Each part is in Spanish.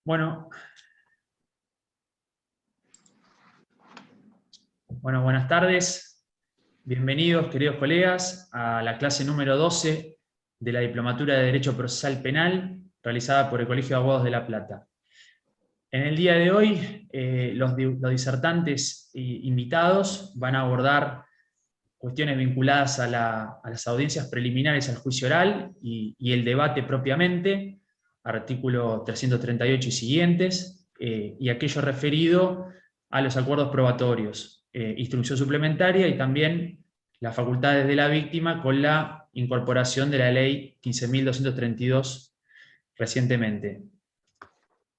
Bueno, buenas tardes. Bienvenidos, queridos colegas, a la clase número 12 de la Diplomatura de Derecho Procesal Penal, realizada por el Colegio de Abogados de La Plata. En el día de hoy, los disertantes invitados van a abordar cuestiones vinculadas a las audiencias preliminares al juicio oral y el debate propiamente, artículo 338 y siguientes, y aquello referido a los acuerdos probatorios, instrucción suplementaria y también las facultades de la víctima con la incorporación de la ley 15.232 recientemente.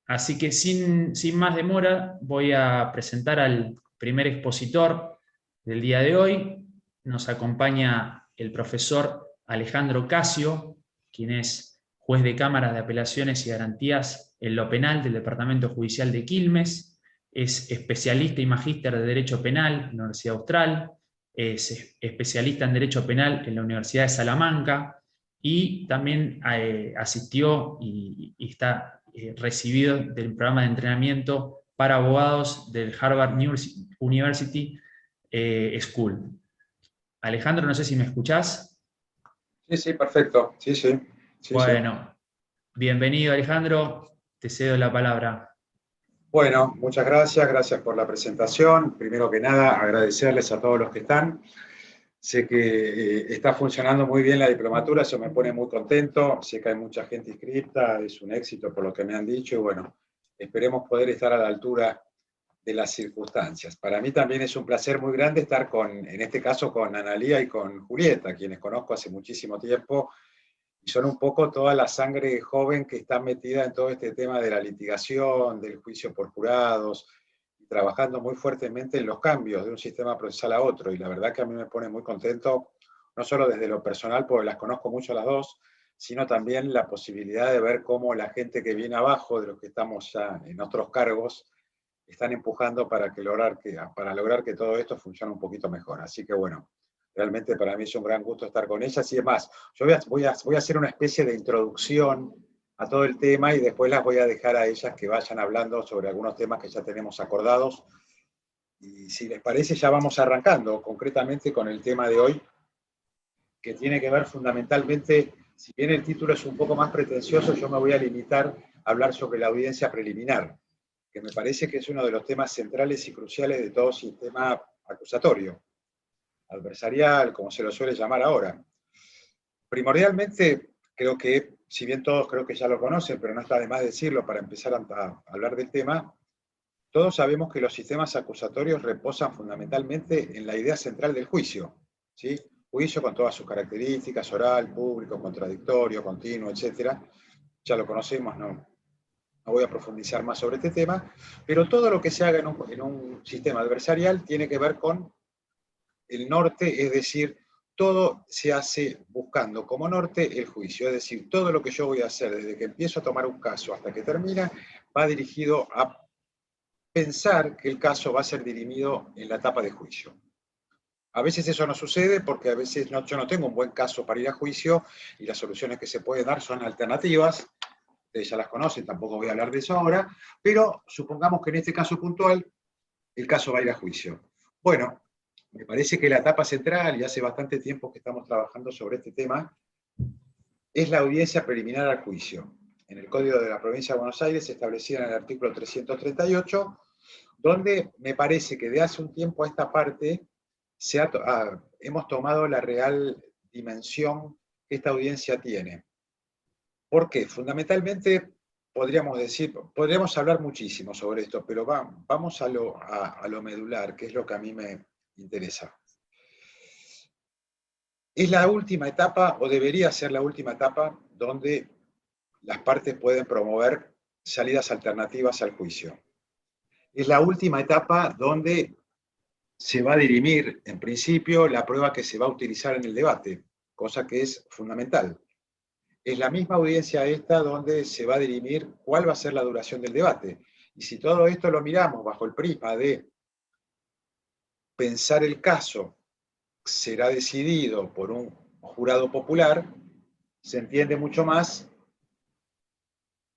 Así que sin más demora voy a presentar al primer expositor del día de hoy. Nos acompaña el profesor Alejandro Casio, quien es juez de cámaras de apelaciones y garantías en lo penal del Departamento Judicial de Quilmes, es especialista y magíster de Derecho Penal en la Universidad Austral, es especialista en Derecho Penal en la Universidad de Salamanca y también asistió y está recibido del programa de entrenamiento para abogados del Harvard University School. Alejandro, no sé si me escuchás. Sí, perfecto. Sí. Bueno, bienvenido Alejandro, te cedo la palabra. Bueno, muchas gracias por la presentación. Primero que nada, agradecerles a todos los que están. Sé que está funcionando muy bien la diplomatura, eso me pone muy contento. Sé que hay mucha gente inscrita, es un éxito por lo que me han dicho, y bueno, esperemos poder estar a la altura de las circunstancias. Para mí también es un placer muy grande estar en este caso, con Analía y con Julieta, quienes conozco hace muchísimo tiempo, y son un poco toda la sangre joven que está metida en todo este tema de la litigación, del juicio por jurados, y trabajando muy fuertemente en los cambios de un sistema procesal a otro. Y la verdad que a mí me pone muy contento, no solo desde lo personal, porque las conozco mucho a las dos, sino también la posibilidad de ver cómo la gente que viene abajo, de los que estamos ya en otros cargos, están empujando para lograr que todo esto funcione un poquito mejor. Así que bueno, realmente para mí es un gran gusto estar con ellas, y demás. Yo voy a hacer una especie de introducción a todo el tema, y después las voy a dejar a ellas que vayan hablando sobre algunos temas que ya tenemos acordados. Y si les parece, ya vamos arrancando concretamente con el tema de hoy, que tiene que ver fundamentalmente, si bien el título es un poco más pretencioso, yo me voy a limitar a hablar sobre la audiencia preliminar, que me parece que es uno de los temas centrales y cruciales de todo sistema acusatorio, adversarial, como se lo suele llamar ahora. Primordialmente, creo que, si bien todos creo que ya lo conocen, pero no está de más decirlo para empezar a hablar del tema, todos sabemos que los sistemas acusatorios reposan fundamentalmente en la idea central del juicio, ¿sí? Juicio con todas sus características, oral, público, contradictorio, continuo, etc. Ya lo conocemos, no voy a profundizar más sobre este tema, pero todo lo que se haga en un sistema adversarial tiene que ver con el norte, es decir, todo se hace buscando como norte el juicio, es decir, todo lo que yo voy a hacer desde que empiezo a tomar un caso hasta que termina va dirigido a pensar que el caso va a ser dirimido en la etapa de juicio. A veces eso no sucede porque a veces yo no tengo un buen caso para ir a juicio, y las soluciones que se pueden dar son alternativas. Ustedes ya las conocen, tampoco voy a hablar de eso ahora, pero supongamos que en este caso puntual el caso va a ir a juicio. Bueno, me parece que la etapa central, y hace bastante tiempo que estamos trabajando sobre este tema, es la audiencia preliminar al juicio. En el Código de la Provincia de Buenos Aires, establecida en el artículo 338, donde me parece que de hace un tiempo a esta parte hemos tomado la real dimensión que esta audiencia tiene. ¿Por qué? Fundamentalmente, podríamos hablar muchísimo sobre esto, pero vamos a lo medular, que es lo que a mí me interesa. Es la última etapa, o debería ser la última etapa, donde las partes pueden promover salidas alternativas al juicio. Es la última etapa donde se va a dirimir, en principio, la prueba que se va a utilizar en el debate, cosa que es fundamental. Es la misma audiencia esta donde se va a dirimir cuál va a ser la duración del debate. Y si todo esto lo miramos bajo el prisma de pensar el caso será decidido por un jurado popular, se entiende mucho más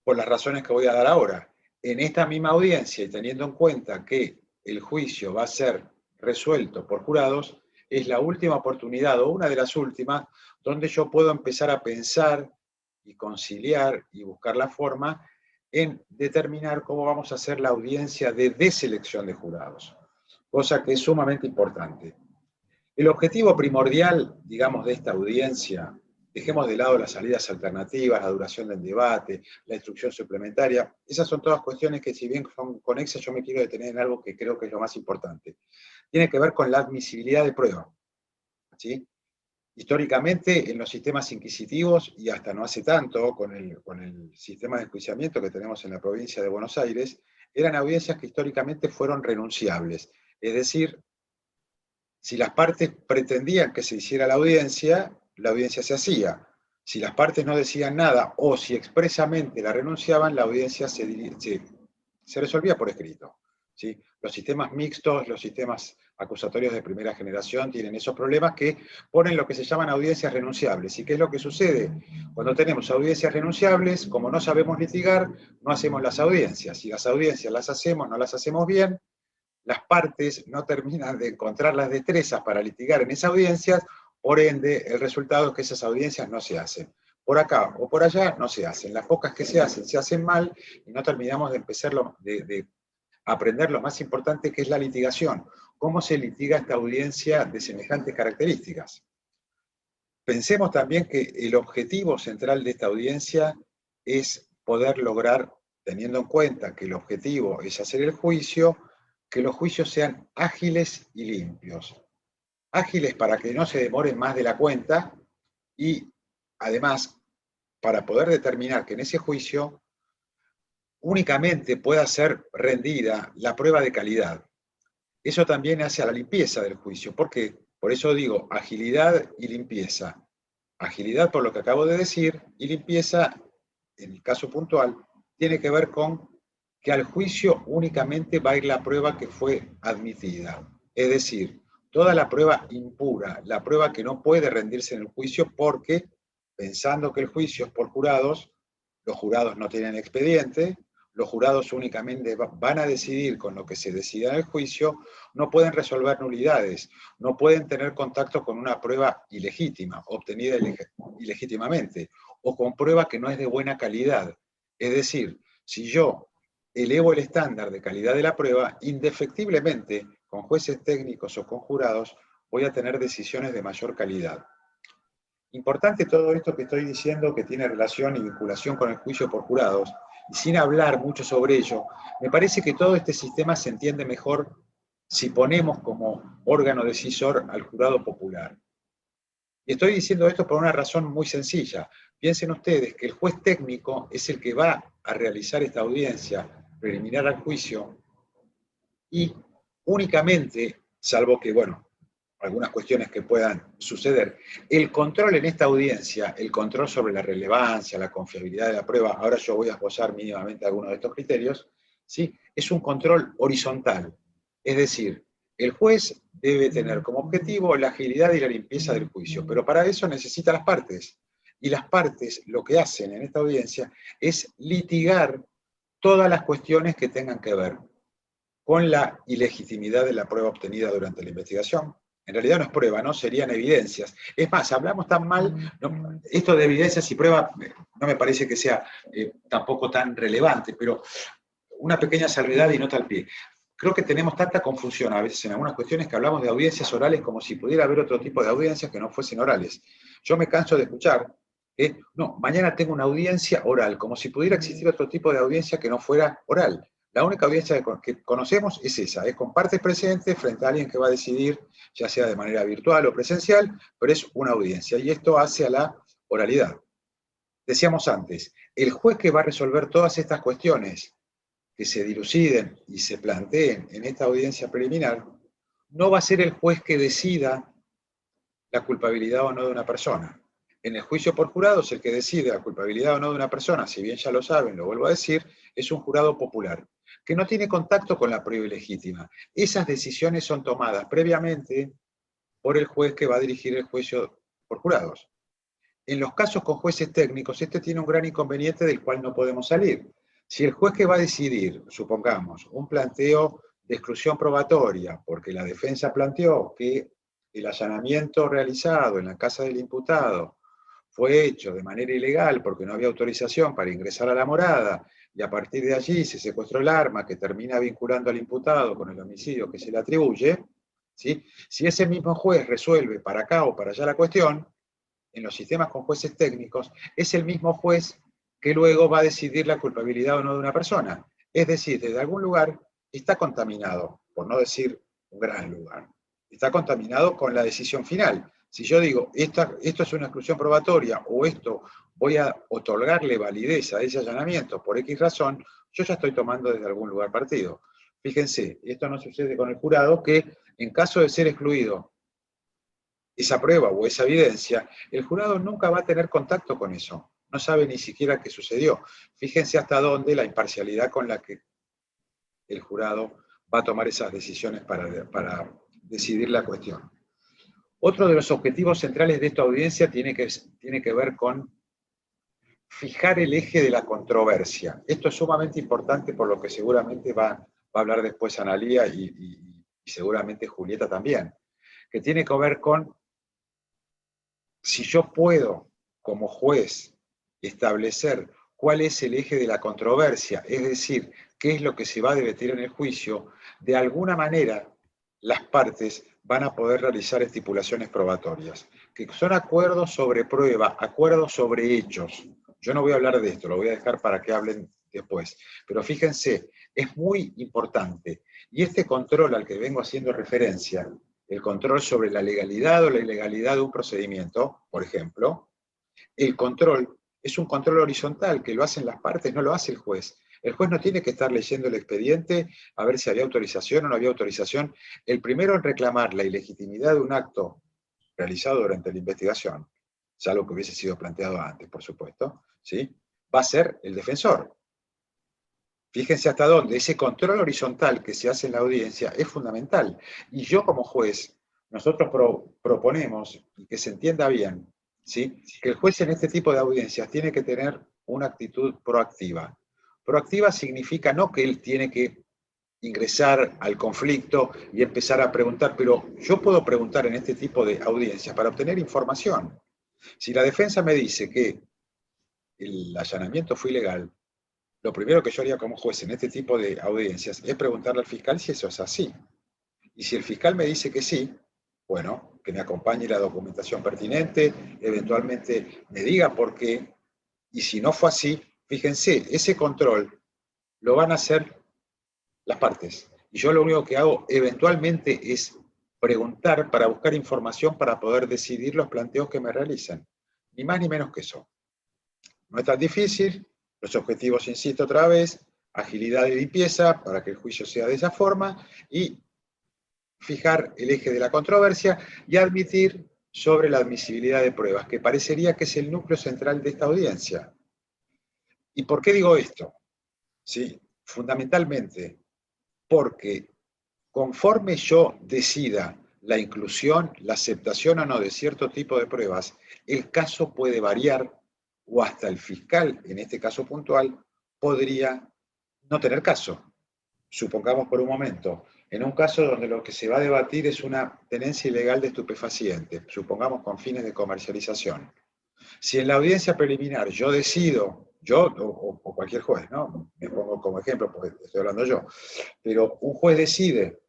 por las razones que voy a dar ahora. en esta misma audiencia y teniendo en cuenta que el juicio va a ser resuelto por jurados, es la última oportunidad, o una de las últimas, donde yo puedo empezar a pensar y conciliar y buscar la forma en determinar cómo vamos a hacer la audiencia de deselección de jurados, cosa que es sumamente importante. El objetivo primordial, digamos, de esta audiencia, dejemos de lado las salidas alternativas, la duración del debate, la instrucción suplementaria, esas son todas cuestiones que, si bien son conexas, yo me quiero detener en algo que creo que es lo más importante. Tiene que ver con la admisibilidad de prueba, ¿sí? Históricamente, en los sistemas inquisitivos, y hasta no hace tanto, con el sistema de enjuiciamiento que tenemos en la provincia de Buenos Aires, eran audiencias que históricamente fueron renunciables. Es decir, si las partes pretendían que se hiciera la audiencia se hacía. Si las partes no decían nada, o si expresamente la renunciaban, la audiencia se resolvía por escrito, ¿sí? Los sistemas mixtos, los sistemas acusatorios de primera generación tienen esos problemas que ponen lo que se llaman audiencias renunciables. ¿Y qué es lo que sucede? Cuando tenemos audiencias renunciables, como no sabemos litigar, no hacemos las audiencias. Si las audiencias las hacemos, no las hacemos bien, las partes no terminan de encontrar las destrezas para litigar en esas audiencias, por ende, el resultado es que esas audiencias no se hacen. Por acá o por allá no se hacen. Las pocas que se hacen mal, y no terminamos de empezar de aprender lo más importante, que es la litigación. ¿Cómo se litiga esta audiencia de semejantes características? Pensemos también que el objetivo central de esta audiencia es poder lograr, teniendo en cuenta que el objetivo es hacer el juicio, que los juicios sean ágiles y limpios. Ágiles para que no se demoren más de la cuenta, y además para poder determinar que en ese juicio únicamente pueda ser rendida la prueba de calidad. Eso también hace a la limpieza del juicio. ¿Por qué? Por eso digo agilidad y limpieza. Agilidad por lo que acabo de decir, y limpieza, en el caso puntual, tiene que ver con que al juicio únicamente va a ir la prueba que fue admitida. Es decir, toda la prueba impura, la prueba que no puede rendirse en el juicio porque, pensando que el juicio es por jurados, los jurados no tienen expediente, los jurados únicamente van a decidir con lo que se decida en el juicio, no pueden resolver nulidades, no pueden tener contacto con una prueba ilegítima, obtenida ilegítimamente, o con prueba que no es de buena calidad. Es decir, si yo elevo el estándar de calidad de la prueba, indefectiblemente, con jueces técnicos o con jurados, voy a tener decisiones de mayor calidad. Importante todo esto que estoy diciendo, que tiene relación y vinculación con el juicio por jurados, y sin hablar mucho sobre ello, me parece que todo este sistema se entiende mejor si ponemos como órgano decisor al jurado popular. Y estoy diciendo esto por una razón muy sencilla. Piensen ustedes que el juez técnico es el que va a realizar esta audiencia preliminar al juicio, y únicamente, salvo que, bueno, algunas cuestiones que puedan suceder, el control en esta audiencia, el control sobre la relevancia, la confiabilidad de la prueba, ahora yo voy a esbozar mínimamente algunos de estos criterios, ¿sí? Es un control horizontal. Es decir, el juez debe tener como objetivo la agilidad y la limpieza del juicio, pero para eso necesita las partes. Y las partes lo que hacen en esta audiencia es litigar todas las cuestiones que tengan que ver con la ilegitimidad de la prueba obtenida durante la investigación. En realidad no es prueba, ¿no? Serían evidencias. Es más, hablamos tan mal, ¿no? Esto de evidencias y prueba no me parece que sea tampoco tan relevante, pero una pequeña salvedad y nota al pie. Creo que tenemos tanta confusión a veces en algunas cuestiones que hablamos de audiencias orales como si pudiera haber otro tipo de audiencias que no fuesen orales. Yo me canso de escuchar que, no, mañana tengo una audiencia oral, como si pudiera existir otro tipo de audiencia que no fuera oral. La única audiencia que conocemos es esa, es con partes presentes frente a alguien que va a decidir, ya sea de manera virtual o presencial, pero es una audiencia, y esto hace a la oralidad. Decíamos antes, el juez que va a resolver todas estas cuestiones que se diluciden y se planteen en esta audiencia preliminar, no va a ser el juez que decida la culpabilidad o no de una persona. En el juicio por jurados, el que decide la culpabilidad o no de una persona, si bien ya lo saben, lo vuelvo a decir, es un jurado popular, que no tiene contacto con la prueba ilegítima. Esas decisiones son tomadas previamente por el juez que va a dirigir el juicio por jurados. En los casos con jueces técnicos, este tiene un gran inconveniente del cual no podemos salir. Si el juez que va a decidir, supongamos, un planteo de exclusión probatoria, porque la defensa planteó que el allanamiento realizado en la casa del imputado fue hecho de manera ilegal porque no había autorización para ingresar a la morada, y a partir de allí se secuestró el arma que termina vinculando al imputado con el homicidio que se le atribuye, ¿sí? Si ese mismo juez resuelve para acá o para allá la cuestión, en los sistemas con jueces técnicos, es el mismo juez que luego va a decidir la culpabilidad o no de una persona. Es decir, desde algún lugar está contaminado, por no decir un gran lugar, está contaminado con la decisión final. Si yo digo, esto es una exclusión probatoria o esto voy a otorgarle validez a ese allanamiento por X razón, yo ya estoy tomando desde algún lugar partido. Fíjense, esto no sucede con el jurado, que en caso de ser excluido esa prueba o esa evidencia, el jurado nunca va a tener contacto con eso. No sabe ni siquiera qué sucedió. Fíjense hasta dónde la imparcialidad con la que el jurado va a tomar esas decisiones para decidir la cuestión. Otro de los objetivos centrales de esta audiencia tiene que ver con fijar el eje de la controversia. Esto es sumamente importante, por lo que seguramente va a hablar después Analía y seguramente Julieta también, que tiene que ver con si yo puedo, como juez, establecer cuál es el eje de la controversia, es decir, qué es lo que se va a debatir en el juicio, de alguna manera las partes van a poder realizar estipulaciones probatorias, que son acuerdos sobre prueba, acuerdos sobre hechos. Yo no voy a hablar de esto, lo voy a dejar para que hablen después. Pero fíjense, es muy importante. Y este control al que vengo haciendo referencia, el control sobre la legalidad o la ilegalidad de un procedimiento, por ejemplo, el control es un control horizontal que lo hacen las partes, no lo hace el juez. El juez no tiene que estar leyendo el expediente a ver si había autorización o no había autorización. El primero en reclamar la ilegitimidad de un acto realizado durante la investigación, salvo que hubiese sido planteado antes, por supuesto, ¿sí?, va a ser el defensor. Fíjense hasta dónde ese control horizontal que se hace en la audiencia es fundamental. Y yo como juez, nosotros proponemos, y que se entienda bien, ¿sí?, que el juez en este tipo de audiencias tiene que tener una actitud proactiva. Proactiva significa no que él tiene que ingresar al conflicto y empezar a preguntar, pero yo puedo preguntar en este tipo de audiencias para obtener información. Si la defensa me dice que el allanamiento fue ilegal, lo primero que yo haría como juez en este tipo de audiencias es preguntarle al fiscal si eso es así. Y si el fiscal me dice que sí, bueno, que me acompañe la documentación pertinente, eventualmente me diga por qué, y si no fue así, fíjense, ese control lo van a hacer las partes. Y yo lo único que hago eventualmente es preguntar para buscar información para poder decidir los planteos que me realicen. Ni más ni menos que eso. No es tan difícil. Los objetivos, insisto otra vez, agilidad y limpieza para que el juicio sea de esa forma y fijar el eje de la controversia y admitir sobre la admisibilidad de pruebas, que parecería que es el núcleo central de esta audiencia. ¿Y por qué digo esto? ¿Sí? Fundamentalmente porque conforme yo decida la inclusión, la aceptación o no de cierto tipo de pruebas, el caso puede variar o hasta el fiscal, en este caso puntual, podría no tener caso. Supongamos por un momento, en un caso donde lo que se va a debatir es una tenencia ilegal de estupefacientes, supongamos con fines de comercialización. Si en la audiencia preliminar yo decido, yo o cualquier juez, ¿no?, me pongo como ejemplo porque estoy hablando yo, pero un juez decide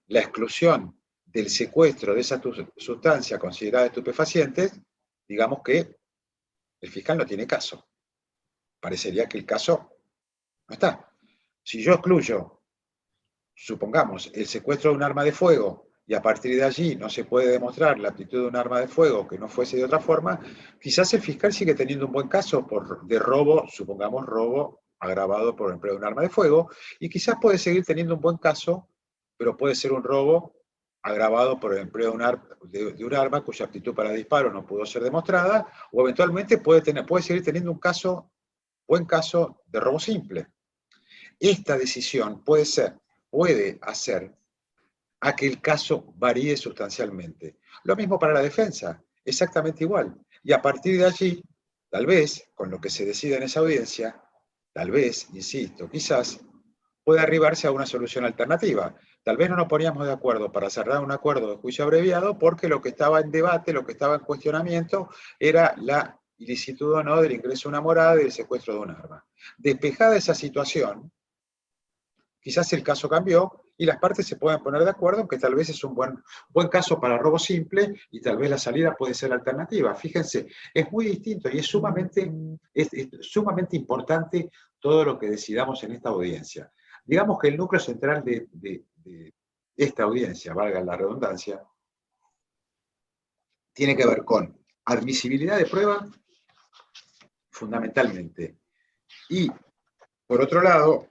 la exclusión del secuestro de esa sustancia considerada estupefaciente, digamos que el fiscal no tiene caso. Parecería que el caso no está. Si yo excluyo, supongamos, el secuestro de un arma de fuego y a partir de allí no se puede demostrar la aptitud de un arma de fuego que no fuese de otra forma, quizás el fiscal sigue teniendo un buen caso de robo, supongamos robo agravado por el empleo de un arma de fuego, y quizás puede seguir teniendo un buen caso, pero puede ser un robo agravado por el empleo de un arma cuya aptitud para disparo no pudo ser demostrada, o eventualmente puede seguir teniendo un buen caso de robo simple. Esta decisión puede hacer a que el caso varíe sustancialmente. Lo mismo para la defensa, exactamente igual. Y a partir de allí, tal vez, con lo que se decida en esa audiencia, tal vez, insisto, quizás puede arribarse a una solución alternativa. Tal vez no nos poníamos de acuerdo para cerrar un acuerdo de juicio abreviado porque lo que estaba en debate, lo que estaba en cuestionamiento, era la ilicitud o no del ingreso a una morada y del secuestro de un arma. Despejada esa situación, quizás el caso cambió y las partes se pueden poner de acuerdo que tal vez es un buen caso para robo simple y tal vez la salida puede ser alternativa. Fíjense, es muy distinto y es sumamente importante todo lo que decidamos en esta audiencia. Digamos que el núcleo central de esta audiencia, valga la redundancia, tiene que ver con admisibilidad de prueba, fundamentalmente. Y, por otro lado,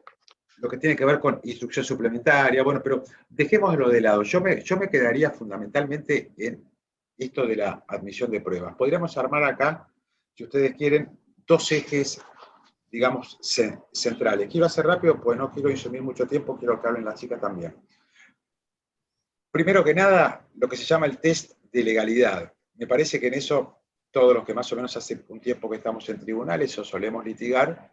lo que tiene que ver con instrucción suplementaria, bueno, pero dejémoslo de lado. Yo me quedaría fundamentalmente en esto de la admisión de pruebas. Podríamos armar acá, si ustedes quieren, dos ejes, digamos, centrales. Quiero hacer rápido, pues no quiero insumir mucho tiempo, quiero que hablen las chicas también. Primero que nada, lo que se llama el test de legalidad. Me parece que en eso, todos los que más o menos hace un tiempo que estamos en tribunales o solemos litigar,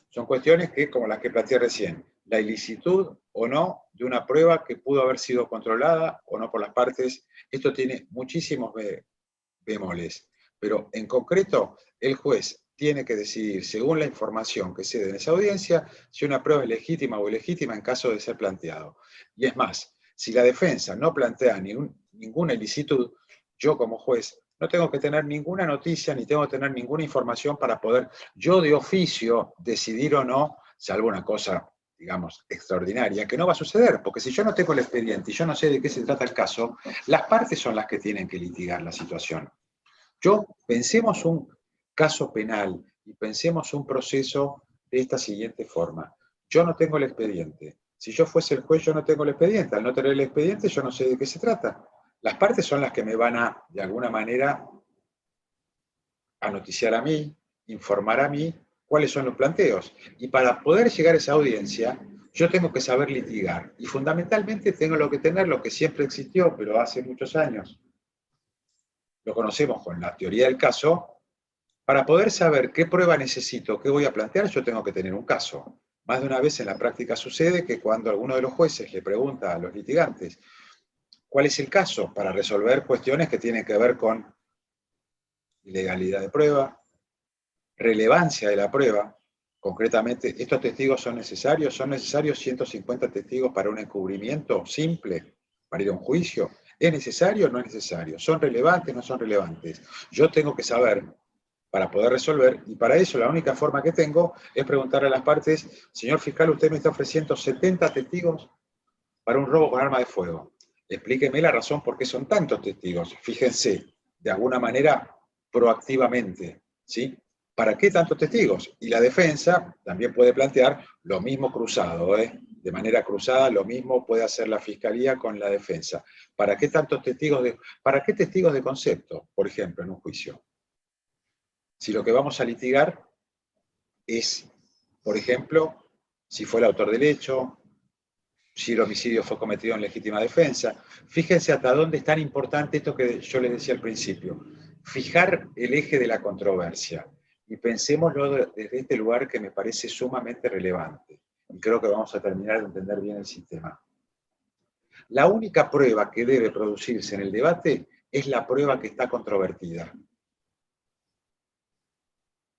son cuestiones que, como las que planteé recién, la ilicitud o no de una prueba que pudo haber sido controlada o no por las partes. Esto tiene muchísimos bemoles, pero en concreto el juez tiene que decidir, según la información que se dé en esa audiencia, si una prueba es legítima o ilegítima en caso de ser planteado. Y es más, si la defensa no plantea ninguna ilicitud, yo como juez no tengo que tener ninguna noticia ni tengo que tener ninguna información para poder yo de oficio decidir o no, salvo una cosa, digamos, extraordinaria, que no va a suceder, porque si yo no tengo el expediente y yo no sé de qué se trata el caso, las partes son las que tienen que litigar la situación. Pensemos un caso penal y pensemos un proceso de esta siguiente forma. Yo no tengo el expediente. Si yo fuese el juez, yo no tengo el expediente. Al no tener el expediente, yo no sé de qué se trata. Las partes son las que me van a, de alguna manera, a noticiar a mí, informar a mí cuáles son los planteos. Y para poder llegar a esa audiencia, yo tengo que saber litigar. Y fundamentalmente tengo que tener lo que siempre existió, pero hace muchos años. Lo conocemos con la teoría del caso. Para poder saber qué prueba necesito, qué voy a plantear, yo tengo que tener un caso. Más de una vez en la práctica sucede que cuando alguno de los jueces le pregunta a los litigantes cuál es el caso para resolver cuestiones que tienen que ver con legalidad de prueba, relevancia de la prueba, concretamente, ¿estos testigos son necesarios? ¿Son necesarios 150 testigos para un encubrimiento simple, para ir a un juicio? ¿Es necesario o no es necesario? ¿Son relevantes o no son relevantes? Yo tengo que saber para poder resolver, y para eso la única forma que tengo es preguntarle a las partes, señor fiscal, usted me está ofreciendo 70 testigos para un robo con arma de fuego. Explíqueme la razón por qué son tantos testigos. Fíjense, de alguna manera, proactivamente, ¿sí? ¿Para qué tantos testigos? Y la defensa también puede plantear lo mismo cruzado, de manera cruzada, lo mismo puede hacer la fiscalía con la defensa. ¿Para qué tantos testigos para qué testigos de concepto, por ejemplo, en un juicio? Si lo que vamos a litigar es, por ejemplo, si fue el autor del hecho, si el homicidio fue cometido en legítima defensa. Fíjense hasta dónde es tan importante esto que yo les decía al principio. Fijar el eje de la controversia. Y pensémoslo desde este lugar que me parece sumamente relevante. Y creo que vamos a terminar de entender bien el sistema. La única prueba que debe producirse en el debate es la prueba que está controvertida.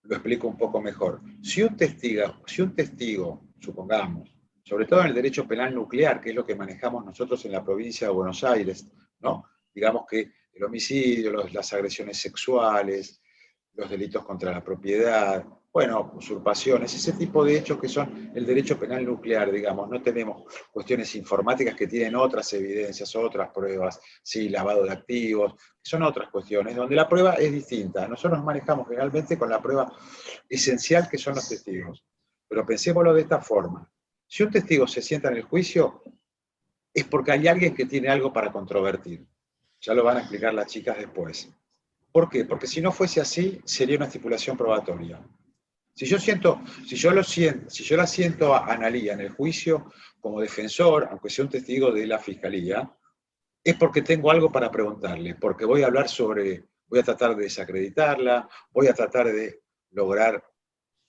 Lo explico un poco mejor. Si un testigo, supongamos, sobre todo en el derecho penal nuclear, que es lo que manejamos nosotros en la provincia de Buenos Aires, ¿no? Digamos que el homicidio, las agresiones sexuales, los delitos contra la propiedad, bueno, usurpaciones, ese tipo de hechos que son el derecho penal nuclear, digamos, no tenemos cuestiones informáticas que tienen otras evidencias, otras pruebas, sí, lavado de activos, son otras cuestiones, donde la prueba es distinta. Nosotros nos manejamos generalmente con la prueba esencial que son los testigos. Pero pensémoslo de esta forma. Si un testigo se sienta en el juicio, es porque hay alguien que tiene algo para controvertir. Ya lo van a explicar las chicas después. ¿Por qué? Porque si no fuese así, sería una estipulación probatoria. Si yo la siento a Analía en el juicio como defensor, aunque sea un testigo de la fiscalía, es porque tengo algo para preguntarle, porque voy a tratar de desacreditarla, voy a tratar de lograr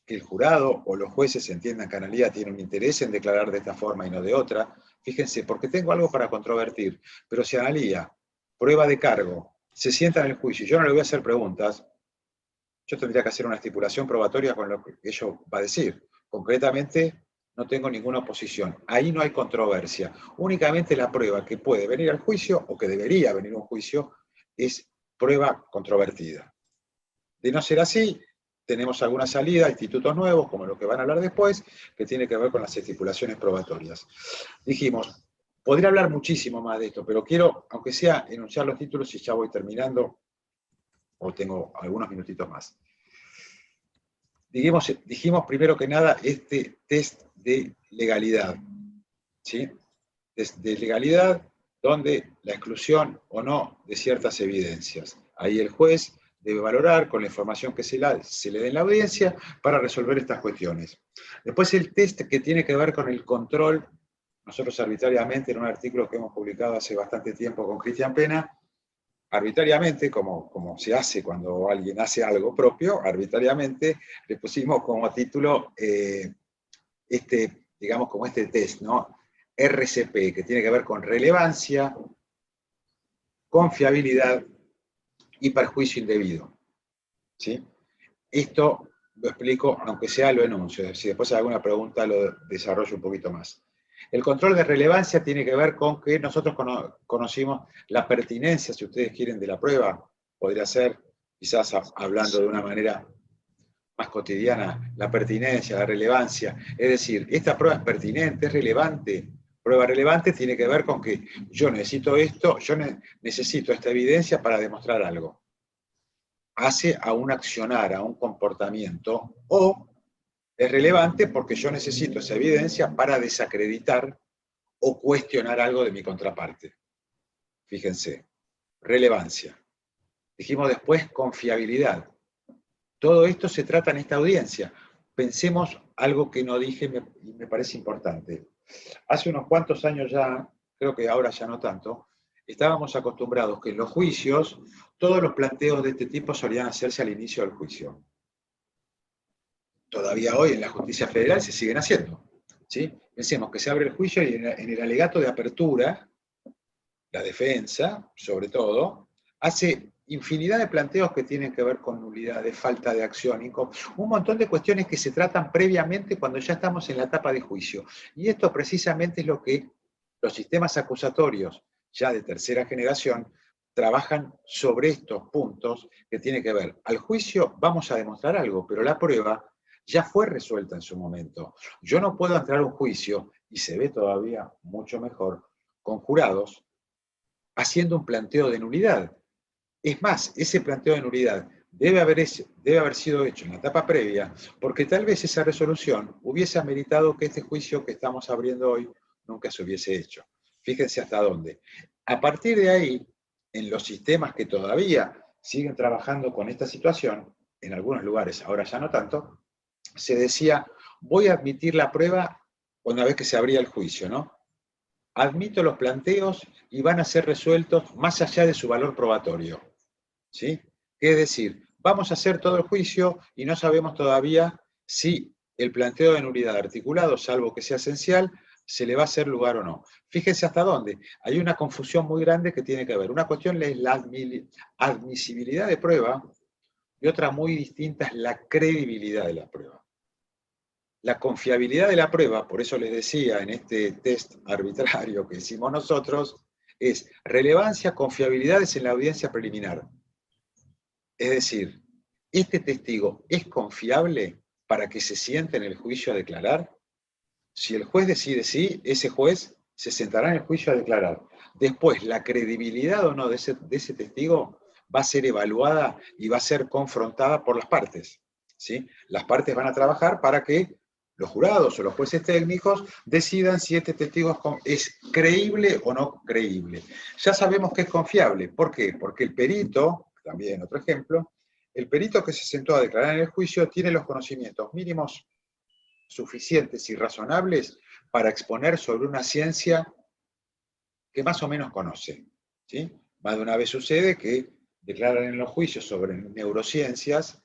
que el jurado o los jueces entiendan que Analía tiene un interés en declarar de esta forma y no de otra. Fíjense, porque tengo algo para controvertir, pero si Analía, prueba de cargo, se sienta en el juicio y yo no le voy a hacer preguntas, yo tendría que hacer una estipulación probatoria con lo que ella va a decir. Concretamente, no tengo ninguna oposición. Ahí no hay controversia. Únicamente la prueba que puede venir al juicio o que debería venir a un juicio es prueba controvertida. De no ser así, tenemos alguna salida, institutos nuevos, como lo que van a hablar después, que tiene que ver con las estipulaciones probatorias. Dijimos, podría hablar muchísimo más de esto, pero quiero, aunque sea, enunciar los títulos y ya voy terminando, o tengo algunos minutitos más. Dijimos primero que nada este test de legalidad, ¿sí? Test de legalidad donde la exclusión o no de ciertas evidencias. Ahí el juez debe valorar con la información que se le dé en la audiencia para resolver estas cuestiones. Después el test que tiene que ver con el control. Nosotros arbitrariamente, en un artículo que hemos publicado hace bastante tiempo con Cristian Pena, arbitrariamente, como se hace cuando alguien hace algo propio, arbitrariamente le pusimos como título digamos, como este test, ¿no? RCP, que tiene que ver con relevancia, confiabilidad y perjuicio indebido. ¿Sí? Esto lo explico, aunque sea lo enuncio, si después hay alguna pregunta lo desarrollo un poquito más. El control de relevancia tiene que ver con que nosotros conocimos la pertinencia, si ustedes quieren, de la prueba. Podría ser, quizás hablando de una manera más cotidiana, la pertinencia, la relevancia. Es decir, esta prueba es pertinente, es relevante. Prueba relevante tiene que ver con que yo necesito esto, yo necesito esta evidencia para demostrar algo. Hace a un accionar, a un comportamiento, o es relevante porque yo necesito esa evidencia para desacreditar o cuestionar algo de mi contraparte. Fíjense, relevancia. Dijimos después confiabilidad. Todo esto se trata en esta audiencia. Pensemos algo que no dije y me parece importante. Hace unos cuantos años ya, creo que ahora ya no tanto, estábamos acostumbrados que en los juicios todos los planteos de este tipo solían hacerse al inicio del juicio. Todavía hoy en la justicia federal se siguen haciendo. ¿Sí? Pensemos que se abre el juicio y en el alegato de apertura, la defensa, sobre todo, hace infinidad de planteos que tienen que ver con nulidad, de falta de acción, un montón de cuestiones que se tratan previamente cuando ya estamos en la etapa de juicio. Y esto precisamente es lo que los sistemas acusatorios, ya de tercera generación, trabajan sobre estos puntos que tienen que ver. Al juicio vamos a demostrar algo, pero la prueba ya fue resuelta en su momento. Yo no puedo entrar a un juicio, y se ve todavía mucho mejor, con jurados, haciendo un planteo de nulidad. Es más, ese planteo de nulidad debe haber sido hecho en la etapa previa, porque tal vez esa resolución hubiese ameritado que este juicio que estamos abriendo hoy nunca se hubiese hecho. Fíjense hasta dónde. A partir de ahí, en los sistemas que todavía siguen trabajando con esta situación, en algunos lugares, ahora ya no tanto, se decía, voy a admitir la prueba una vez que se abría el juicio, ¿no? Admito los planteos y van a ser resueltos más allá de su valor probatorio. ¿Sí? Es decir, vamos a hacer todo el juicio y no sabemos todavía si el planteo de nulidad articulado, salvo que sea esencial, se le va a hacer lugar o no. Fíjense hasta dónde. Hay una confusión muy grande que tiene que ver. Una cuestión es la admisibilidad de prueba y otra muy distinta es la credibilidad de la prueba. La confiabilidad de la prueba, por eso les decía en este test arbitrario que hicimos nosotros, es relevancia, confiabilidades en la audiencia preliminar. Es decir, ¿este testigo es confiable para que se siente en el juicio a declarar? Si el juez decide sí, ese juez se sentará en el juicio a declarar. Después, la credibilidad o no de ese testigo va a ser evaluada y va a ser confrontada por las partes. ¿Sí? Las partes van a trabajar para que los jurados o los jueces técnicos decidan si este testigo es creíble o no creíble. Ya sabemos que es confiable. ¿Por qué? Porque el perito, también otro ejemplo, el perito que se sentó a declarar en el juicio tiene los conocimientos mínimos suficientes y razonables para exponer sobre una ciencia que más o menos conoce. ¿Sí? Más de una vez sucede que declaran en los juicios sobre neurociencias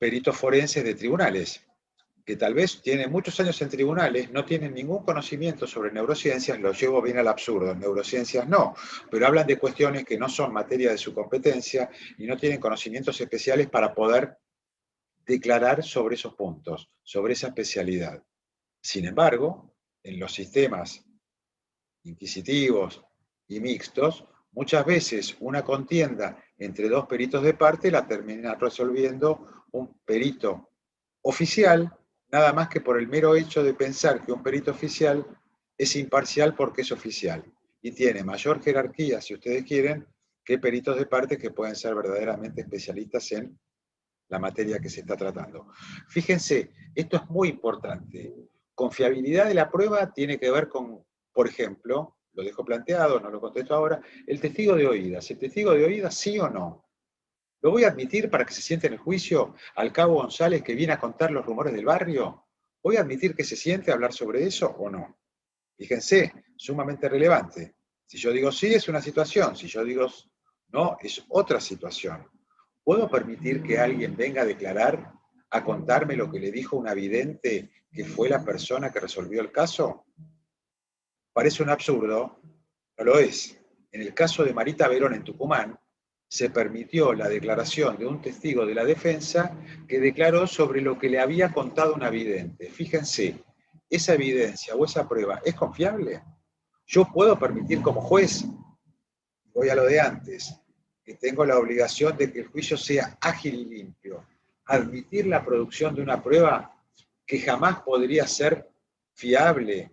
peritos forenses de tribunales, que tal vez tienen muchos años en tribunales, no tienen ningún conocimiento sobre neurociencias, lo llevo bien al absurdo, neurociencias no, pero hablan de cuestiones que no son materia de su competencia y no tienen conocimientos especiales para poder declarar sobre esos puntos, sobre esa especialidad. Sin embargo, en los sistemas inquisitivos y mixtos, muchas veces una contienda entre dos peritos de parte la termina resolviendo un perito oficial, nada más que por el mero hecho de pensar que un perito oficial es imparcial porque es oficial y tiene mayor jerarquía, si ustedes quieren, que peritos de parte que pueden ser verdaderamente especialistas en la materia que se está tratando. Fíjense, esto es muy importante. Confiabilidad de la prueba tiene que ver con, por ejemplo, lo dejo planteado, no lo contesto ahora, el testigo de oídas. ¿El testigo de oídas sí o no? ¿Lo voy a admitir para que se siente en el juicio al cabo González que viene a contar los rumores del barrio? ¿Voy a admitir que se siente a hablar sobre eso o no? Fíjense, sumamente relevante. Si yo digo sí, es una situación. Si yo digo no, es otra situación. ¿Puedo permitir que alguien venga a declarar, a contarme lo que le dijo una vidente que fue la persona que resolvió el caso? Parece un absurdo, no lo es. En el caso de Marita Verón en Tucumán, se permitió la declaración de un testigo de la defensa que declaró sobre lo que le había contado una vidente. Fíjense, esa evidencia o esa prueba es confiable. Yo puedo permitir como juez, voy a lo de antes, que tengo la obligación de que el juicio sea ágil y limpio, admitir la producción de una prueba que jamás podría ser fiable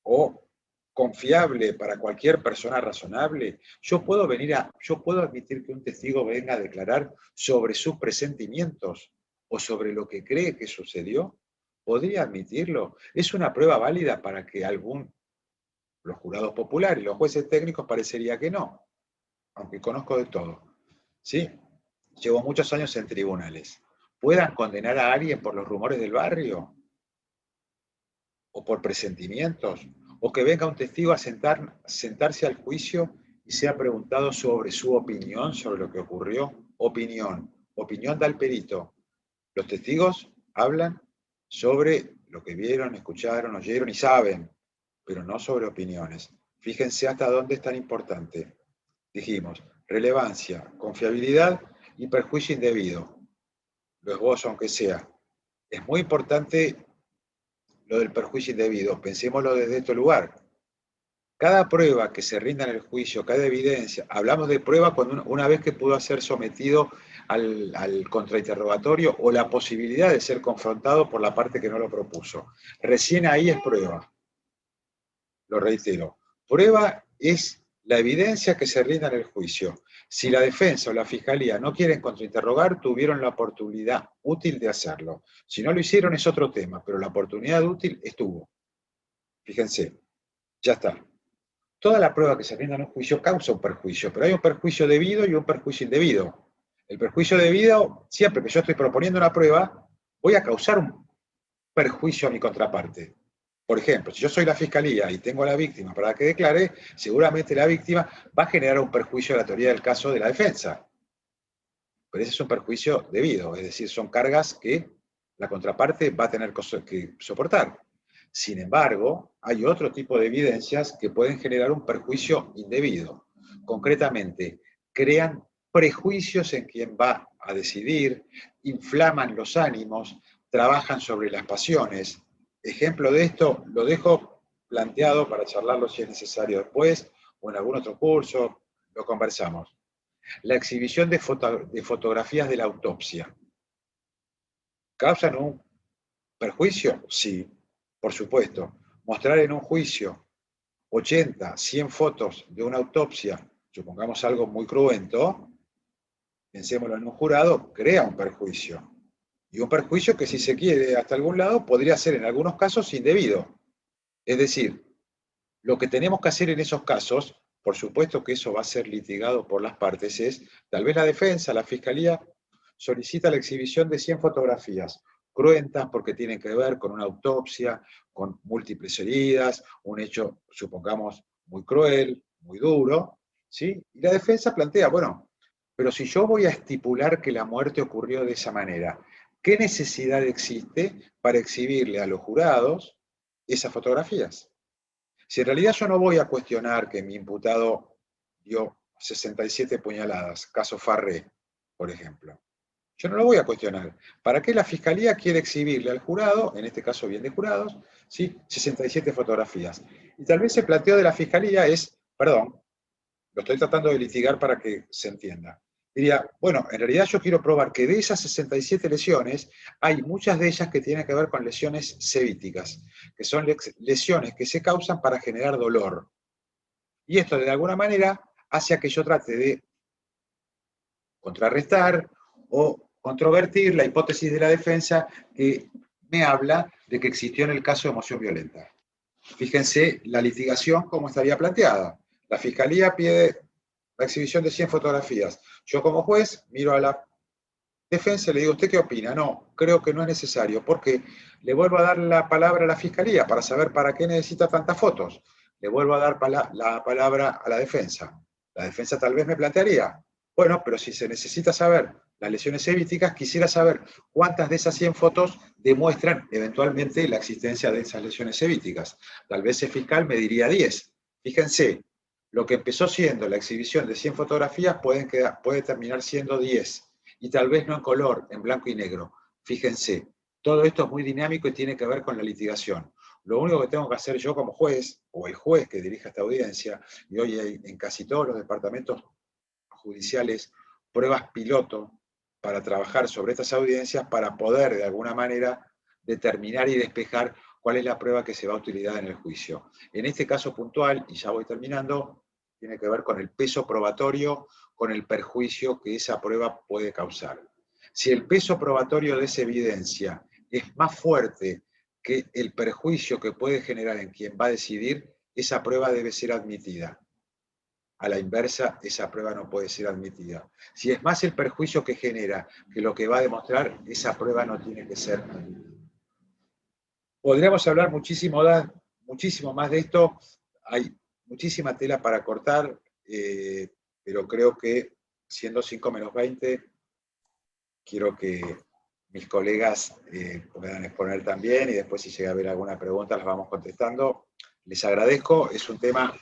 o confiable para cualquier persona razonable. Yo puedo admitir que un testigo venga a declarar sobre sus presentimientos o sobre lo que cree que sucedió. ¿Podría admitirlo? ¿Es una prueba válida para que los jurados populares y los jueces técnicos parecería que no? Aunque conozco de todo. ¿Sí? Llevo muchos años en tribunales. ¿Puedan condenar a alguien por los rumores del barrio? ¿O por presentimientos? ¿O que venga un testigo a sentarse al juicio y sea preguntado sobre su opinión sobre lo que ocurrió? Opinión. Opinión da el perito. Los testigos hablan sobre lo que vieron, escucharon, oyeron y saben, pero no sobre opiniones. Fíjense hasta dónde es tan importante. Dijimos, relevancia, confiabilidad y perjuicio indebido. Lo esbozo aunque sea. Es muy importante lo del perjuicio indebido. Pensémoslo desde este lugar. Cada prueba que se rinda en el juicio, cada evidencia, hablamos de prueba cuando una vez que pudo ser sometido al contrainterrogatorio o la posibilidad de ser confrontado por la parte que no lo propuso. Recién ahí es prueba. Lo reitero. Prueba es la evidencia que se rinda en el juicio. Si la defensa o la fiscalía no quieren contrainterrogar, tuvieron la oportunidad útil de hacerlo. Si no lo hicieron es otro tema, pero la oportunidad útil estuvo. Fíjense, ya está. Toda la prueba que se rinda en un juicio causa un perjuicio, pero hay un perjuicio debido y un perjuicio indebido. El perjuicio debido, siempre que yo estoy proponiendo una prueba, voy a causar un perjuicio a mi contraparte. Por ejemplo, si yo soy la fiscalía y tengo a la víctima para que declare, seguramente la víctima va a generar un perjuicio a la teoría del caso de la defensa. Pero ese es un perjuicio debido, es decir, son cargas que la contraparte va a tener que soportar. Sin embargo, hay otro tipo de evidencias que pueden generar un perjuicio indebido. Concretamente, crean prejuicios en quien va a decidir, inflaman los ánimos, trabajan sobre las pasiones. Ejemplo de esto lo dejo planteado para charlarlo si es necesario después o en algún otro curso, lo conversamos. La exhibición de fotografías de la autopsia. ¿Causan un perjuicio? Sí, por supuesto. Mostrar en un juicio 80, 100 fotos de una autopsia, supongamos algo muy cruento, pensémoslo en un jurado, crea un perjuicio. Y un perjuicio que si se quiere hasta algún lado podría ser en algunos casos indebido. Es decir, lo que tenemos que hacer en esos casos, por supuesto que eso va a ser litigado por las partes, es tal vez la defensa, la fiscalía, solicita la exhibición de 100 fotografías, cruentas porque tienen que ver con una autopsia, con múltiples heridas, un hecho, supongamos, muy cruel, muy duro, ¿sí? Y la defensa plantea, bueno, pero si yo voy a estipular que la muerte ocurrió de esa manera, ¿Qué necesidad existe para exhibirle a los jurados esas fotografías? Si en realidad yo no voy a cuestionar que mi imputado dio 67 puñaladas, caso Farré, por ejemplo, yo no lo voy a cuestionar. ¿Para qué la Fiscalía quiere exhibirle al jurado, en este caso bien de jurados, ¿sí? 67 fotografías? Y tal vez el planteo de la Fiscalía es, perdón, lo estoy tratando de litigar para que se entienda. Diría, bueno, en realidad yo quiero probar que de esas 67 lesiones, hay muchas de ellas que tienen que ver con lesiones sebíticas, que son lesiones que se causan para generar dolor. Y esto de alguna manera hace a que yo trate de contrarrestar o controvertir la hipótesis de la defensa que me habla de que existió en el caso de emoción violenta. Fíjense la litigación cómo estaría planteada. La Fiscalía pide la exhibición de 100 fotografías. Yo como juez miro a la defensa y le digo, ¿usted qué opina? No, creo que no es necesario, porque le vuelvo a dar la palabra a la Fiscalía para saber para qué necesita tantas fotos. Le vuelvo a dar la palabra a la defensa. La defensa tal vez me plantearía, bueno, pero si se necesita saber las lesiones sebíticas, quisiera saber cuántas de esas 100 fotos demuestran eventualmente la existencia de esas lesiones sebíticas. Tal vez el fiscal me diría 10. Fíjense, lo que empezó siendo la exhibición de 100 fotografías puede terminar siendo 10. Y tal vez no en color, en blanco y negro. Fíjense, todo esto es muy dinámico y tiene que ver con la litigación. Lo único que tengo que hacer yo como juez, o el juez que dirija esta audiencia, y hoy hay en casi todos los departamentos judiciales pruebas piloto para trabajar sobre estas audiencias para poder de alguna manera determinar y despejar cuál es la prueba que se va a utilizar en el juicio. En este caso puntual, y ya voy terminando, tiene que ver con el peso probatorio, con el perjuicio que esa prueba puede causar. Si el peso probatorio de esa evidencia es más fuerte que el perjuicio que puede generar en quien va a decidir, esa prueba debe ser admitida. A la inversa, esa prueba no puede ser admitida. Si es más el perjuicio que genera que lo que va a demostrar, esa prueba no tiene que ser admitida. Podríamos hablar muchísimo más de esto. Hay muchísima tela para cortar, pero creo que siendo 5 menos 20, quiero que mis colegas puedan exponer también y después si llega a haber alguna pregunta las vamos contestando. Les agradezco, es un tema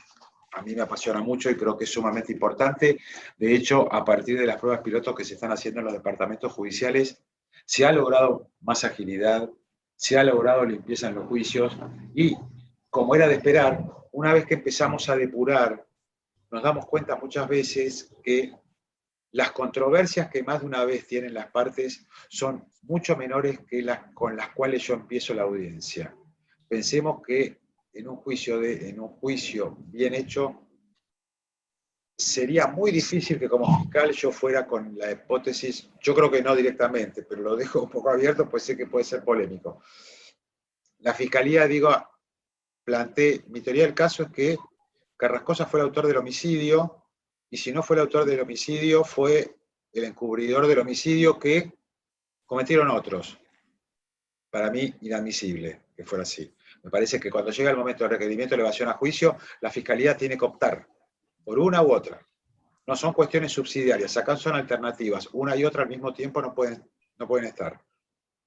a mí me apasiona mucho y creo que es sumamente importante. De hecho, a partir de las pruebas pilotos que se están haciendo en los departamentos judiciales, se ha logrado más agilidad, se ha logrado limpieza en los juicios y, como era de esperar, una vez que empezamos a depurar, nos damos cuenta muchas veces que las controversias que más de una vez tienen las partes son mucho menores que las con las cuales yo empiezo la audiencia. Pensemos que en un juicio bien hecho, sería muy difícil que como fiscal yo fuera con la hipótesis, yo creo que no directamente, pero lo dejo un poco abierto, pues sé que puede ser polémico. La fiscalía, mi teoría del caso es que Carrascosa fue el autor del homicidio, y si no fue el autor del homicidio, fue el encubridor del homicidio que cometieron otros. Para mí, inadmisible que fuera así. Me parece que cuando llega el momento de requerimiento de elevación a juicio, la fiscalía tiene que optar por una u otra. No son cuestiones subsidiarias, acá son alternativas. Una y otra al mismo tiempo no pueden estar,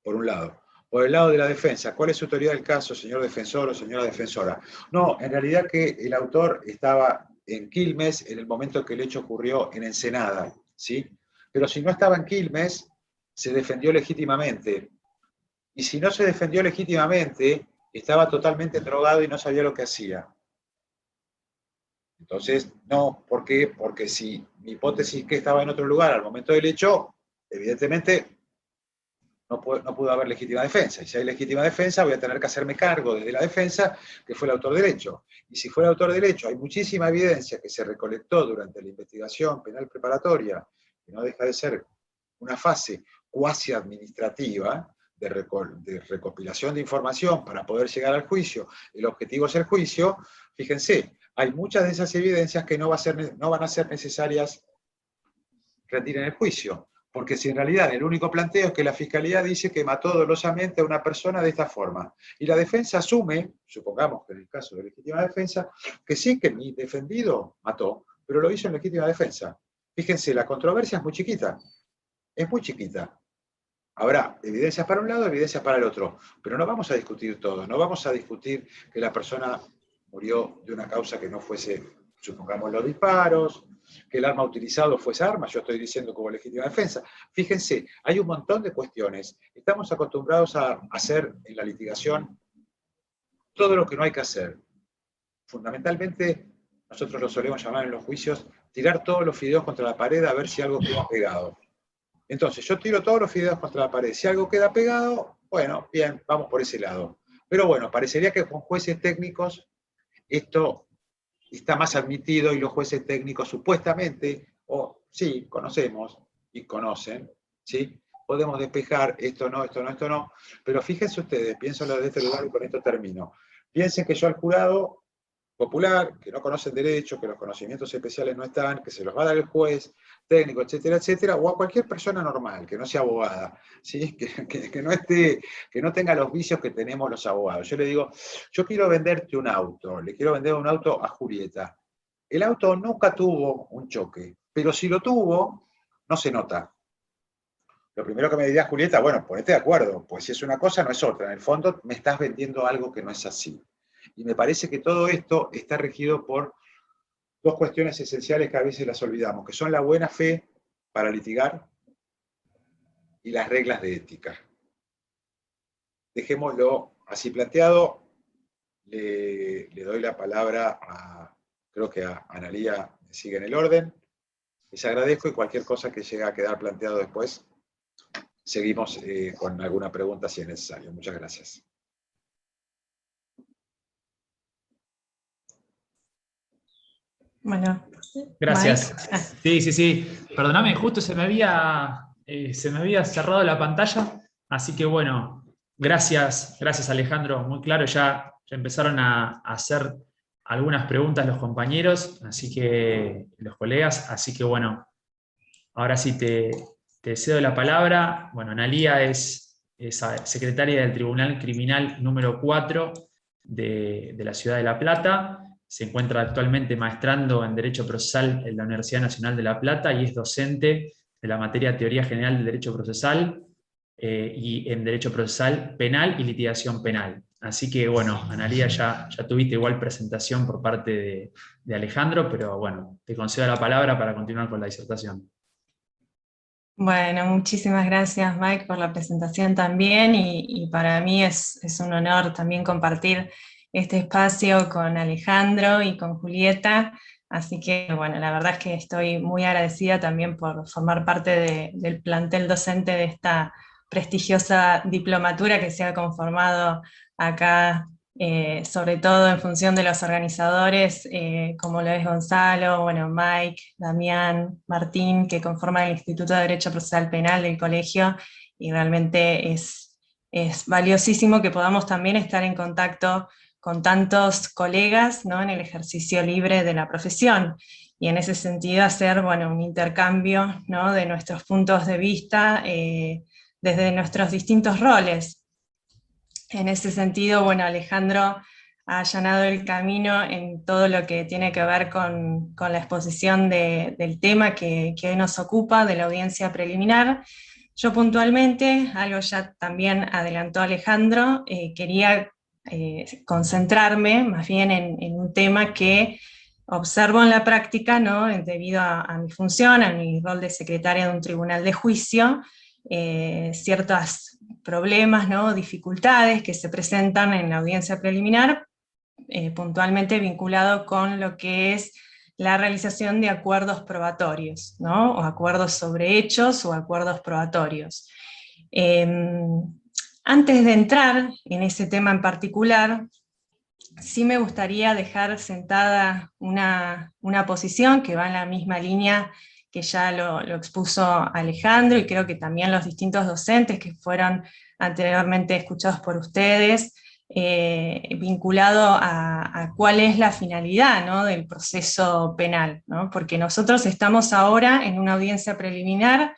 por un lado. Por el lado de la defensa, ¿cuál es su teoría del caso, señor defensor o señora defensora? No, en realidad que el autor estaba en Quilmes en el momento en que el hecho ocurrió en Ensenada, ¿sí? Pero si no estaba en Quilmes, se defendió legítimamente. Y si no se defendió legítimamente, estaba totalmente drogado y no sabía lo que hacía. Entonces, no, ¿por qué? Porque si mi hipótesis es que estaba en otro lugar al momento del hecho, evidentemente no pudo haber legítima defensa. Y si hay legítima defensa, voy a tener que hacerme cargo desde la defensa que fue el autor del hecho. Y si fue el autor del hecho, hay muchísima evidencia que se recolectó durante la investigación penal preparatoria, que no deja de ser una fase cuasi administrativa de recopilación de información para poder llegar al juicio. El objetivo es el juicio. Fíjense, hay muchas de esas evidencias que no van a ser necesarias rendir en el juicio. Porque si en realidad el único planteo es que la Fiscalía dice que mató dolosamente a una persona de esta forma, y la defensa asume, supongamos que en el caso de legítima defensa, que sí que mi defendido mató, pero lo hizo en legítima defensa. Fíjense, la controversia es muy chiquita. Es muy chiquita. Habrá evidencias para un lado, evidencias para el otro, pero no vamos a discutir todo, no vamos a discutir que la persona murió de una causa que no fuese, supongamos, los disparos, que el arma utilizado fuese arma, yo estoy diciendo como legítima defensa. Fíjense, hay un montón de cuestiones. Estamos acostumbrados a hacer en la litigación todo lo que no hay que hacer. Fundamentalmente, nosotros lo solemos llamar en los juicios, tirar todos los fideos contra la pared a ver si algo queda pegado. Entonces, yo tiro todos los fideos contra la pared. Si algo queda pegado, bueno, bien, vamos por ese lado. Pero bueno, parecería que con jueces técnicos esto está más admitido y los jueces técnicos supuestamente, o sí, conocemos y conocen, ¿sí? Podemos despejar esto no, esto no, esto no. Pero fíjense ustedes, pienso de este lugar y con esto termino. Piensen que yo al jurado popular, que no conocen derecho, que los conocimientos especiales no están, que se los va a dar el juez, técnico, etcétera, etcétera, o a cualquier persona normal, que no sea abogada, ¿sí? que no tenga los vicios que tenemos los abogados. Yo le digo, yo quiero venderte un auto, le quiero vender un auto a Julieta. El auto nunca tuvo un choque, pero si lo tuvo, no se nota. Lo primero que me diría Julieta, bueno, ponete de acuerdo, pues si es una cosa no es otra, en el fondo me estás vendiendo algo que no es así. Y me parece que todo esto está regido por dos cuestiones esenciales que a veces las olvidamos, que son la buena fe para litigar y las reglas de ética. Dejémoslo así planteado. Le doy la palabra creo que a Analía, sigue en el orden. Les agradezco y cualquier cosa que llegue a quedar planteado después, seguimos con alguna pregunta si es necesario. Muchas gracias. Bueno, Gracias. Mike. Sí. Perdóname, justo se me había cerrado la pantalla, así que bueno, gracias Alejandro, muy claro, ya empezaron a hacer algunas preguntas los compañeros, los colegas, así que bueno, ahora sí te cedo la palabra. Bueno, Analía es secretaria del Tribunal Criminal número 4 de la Ciudad de La Plata. Se encuentra actualmente maestrando en Derecho Procesal en la Universidad Nacional de La Plata y es docente de la materia Teoría General del Derecho Procesal y en Derecho Procesal Penal y Litigación Penal. Así que, bueno, Analía, ya tuviste igual presentación por parte de Alejandro, pero bueno, te concedo la palabra para continuar con la disertación. Bueno, muchísimas gracias, Mike, por la presentación también, y para mí es un honor también compartir este espacio con Alejandro y con Julieta, así que bueno, la verdad es que estoy muy agradecida también por formar parte del plantel docente de esta prestigiosa diplomatura que se ha conformado acá, sobre todo en función de los organizadores, como lo es Gonzalo, bueno, Mike, Damián, Martín, que conforman el Instituto de Derecho Procesal Penal del colegio, y realmente es valiosísimo que podamos también estar en contacto con tantos colegas, ¿no?, en el ejercicio libre de la profesión, y en ese sentido hacer, bueno, un intercambio, ¿no?, de nuestros puntos de vista desde nuestros distintos roles. En ese sentido, bueno, Alejandro ha allanado el camino en todo lo que tiene que ver con la exposición del tema que hoy nos ocupa, de la audiencia preliminar. Yo puntualmente, algo ya también adelantó Alejandro, quería concentrarme más bien en un tema que observo en la práctica, ¿no?, debido a mi función, a mi rol de secretaria de un tribunal de juicio, ciertos problemas, ¿no?, dificultades que se presentan en la audiencia preliminar, puntualmente vinculado con lo que es la realización de acuerdos probatorios, ¿no?, o acuerdos sobre hechos o acuerdos probatorios. Antes de entrar en ese tema en particular, sí me gustaría dejar sentada una posición que va en la misma línea que ya lo expuso Alejandro, y creo que también los distintos docentes que fueron anteriormente escuchados por ustedes, vinculado a cuál es la finalidad, ¿no?, del proceso penal, ¿no?, porque nosotros estamos ahora en una audiencia preliminar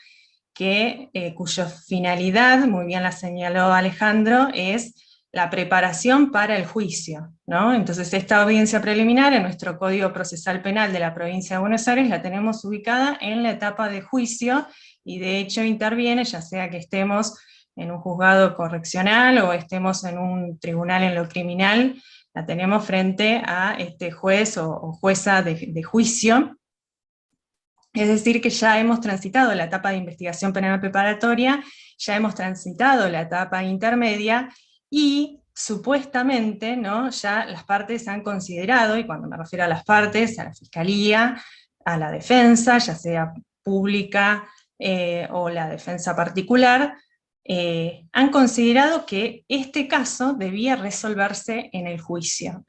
cuya finalidad, muy bien la señaló Alejandro, es la preparación para el juicio, ¿no? Entonces esta audiencia preliminar en nuestro Código Procesal Penal de la Provincia de Buenos Aires la tenemos ubicada en la etapa de juicio, y de hecho interviene, ya sea que estemos en un juzgado correccional o estemos en un tribunal en lo criminal, la tenemos frente a este juez o jueza de juicio. Es decir, que ya hemos transitado la etapa de investigación penal preparatoria, ya hemos transitado la etapa intermedia, y supuestamente, ¿no?, ya las partes han considerado, y cuando me refiero a las partes, a la Fiscalía, a la defensa, ya sea pública o la defensa particular, han considerado que este caso debía resolverse en el juicio.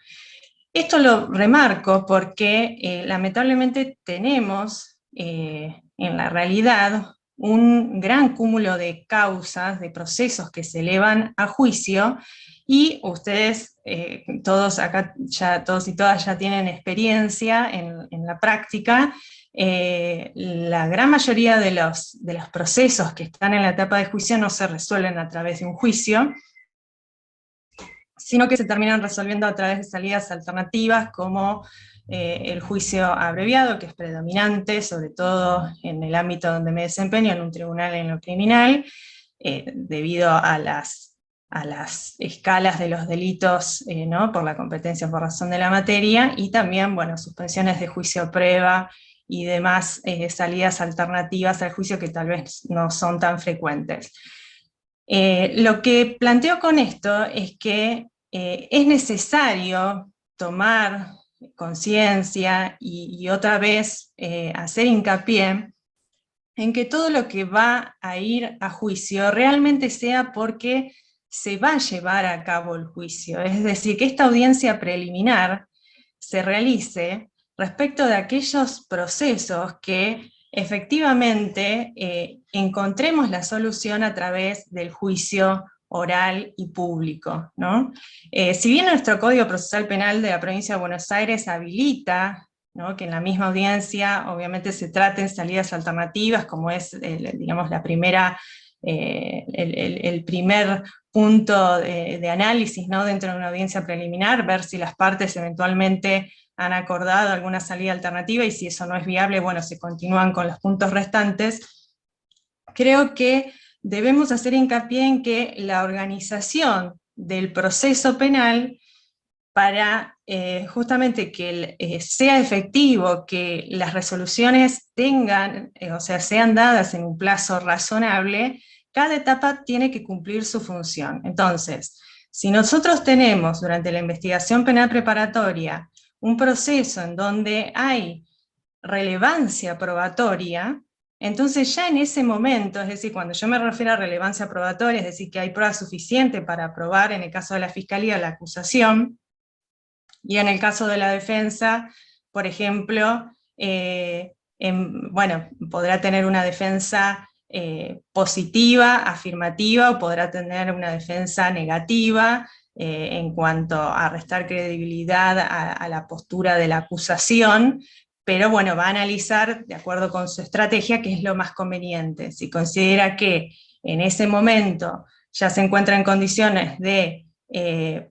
Esto lo remarco porque lamentablemente tenemos en la realidad un gran cúmulo de causas, de procesos que se elevan a juicio, y ustedes, todos acá, todos y todas ya tienen experiencia en la práctica. La gran mayoría de los procesos que están en la etapa de juicio no se resuelven a través de un juicio, sino que se terminan resolviendo a través de salidas alternativas, como el juicio abreviado, que es predominante, sobre todo en el ámbito donde me desempeño, en un tribunal en lo criminal, debido a las escalas de los delitos, ¿no?, por la competencia por razón de la materia, y también, bueno, suspensiones de juicio prueba y demás salidas alternativas al juicio que tal vez no son tan frecuentes. Lo que planteo con esto es que es necesario tomar conciencia y otra vez hacer hincapié en que todo lo que va a ir a juicio realmente sea porque se va a llevar a cabo el juicio, es decir, que esta audiencia preliminar se realice respecto de aquellos procesos que efectivamente encontremos la solución a través del juicio oral y público, ¿no? Si bien nuestro Código Procesal Penal de la Provincia de Buenos Aires habilita, ¿no?, que en la misma audiencia obviamente se traten salidas alternativas, como es, digamos, la primera, el primer punto de análisis, ¿no?, dentro de una audiencia preliminar, ver si las partes eventualmente han acordado alguna salida alternativa, y si eso no es viable, bueno, se continúan con los puntos restantes. Creo que debemos hacer hincapié en que la organización del proceso penal, para justamente que sea efectivo, que las resoluciones tengan, o sea, sean dadas en un plazo razonable, cada etapa tiene que cumplir su función. Entonces, si nosotros tenemos durante la investigación penal preparatoria un proceso en donde hay relevancia probatoria, entonces ya en ese momento, es decir, cuando yo me refiero a relevancia probatoria, es decir, que hay prueba suficiente para probar en el caso de la Fiscalía la acusación, y en el caso de la defensa, por ejemplo, bueno, podrá tener una defensa positiva, afirmativa, o podrá tener una defensa negativa, en cuanto a restar credibilidad a la postura de la acusación, pero bueno, va a analizar de acuerdo con su estrategia qué es lo más conveniente. Si considera que en ese momento ya se encuentra en condiciones de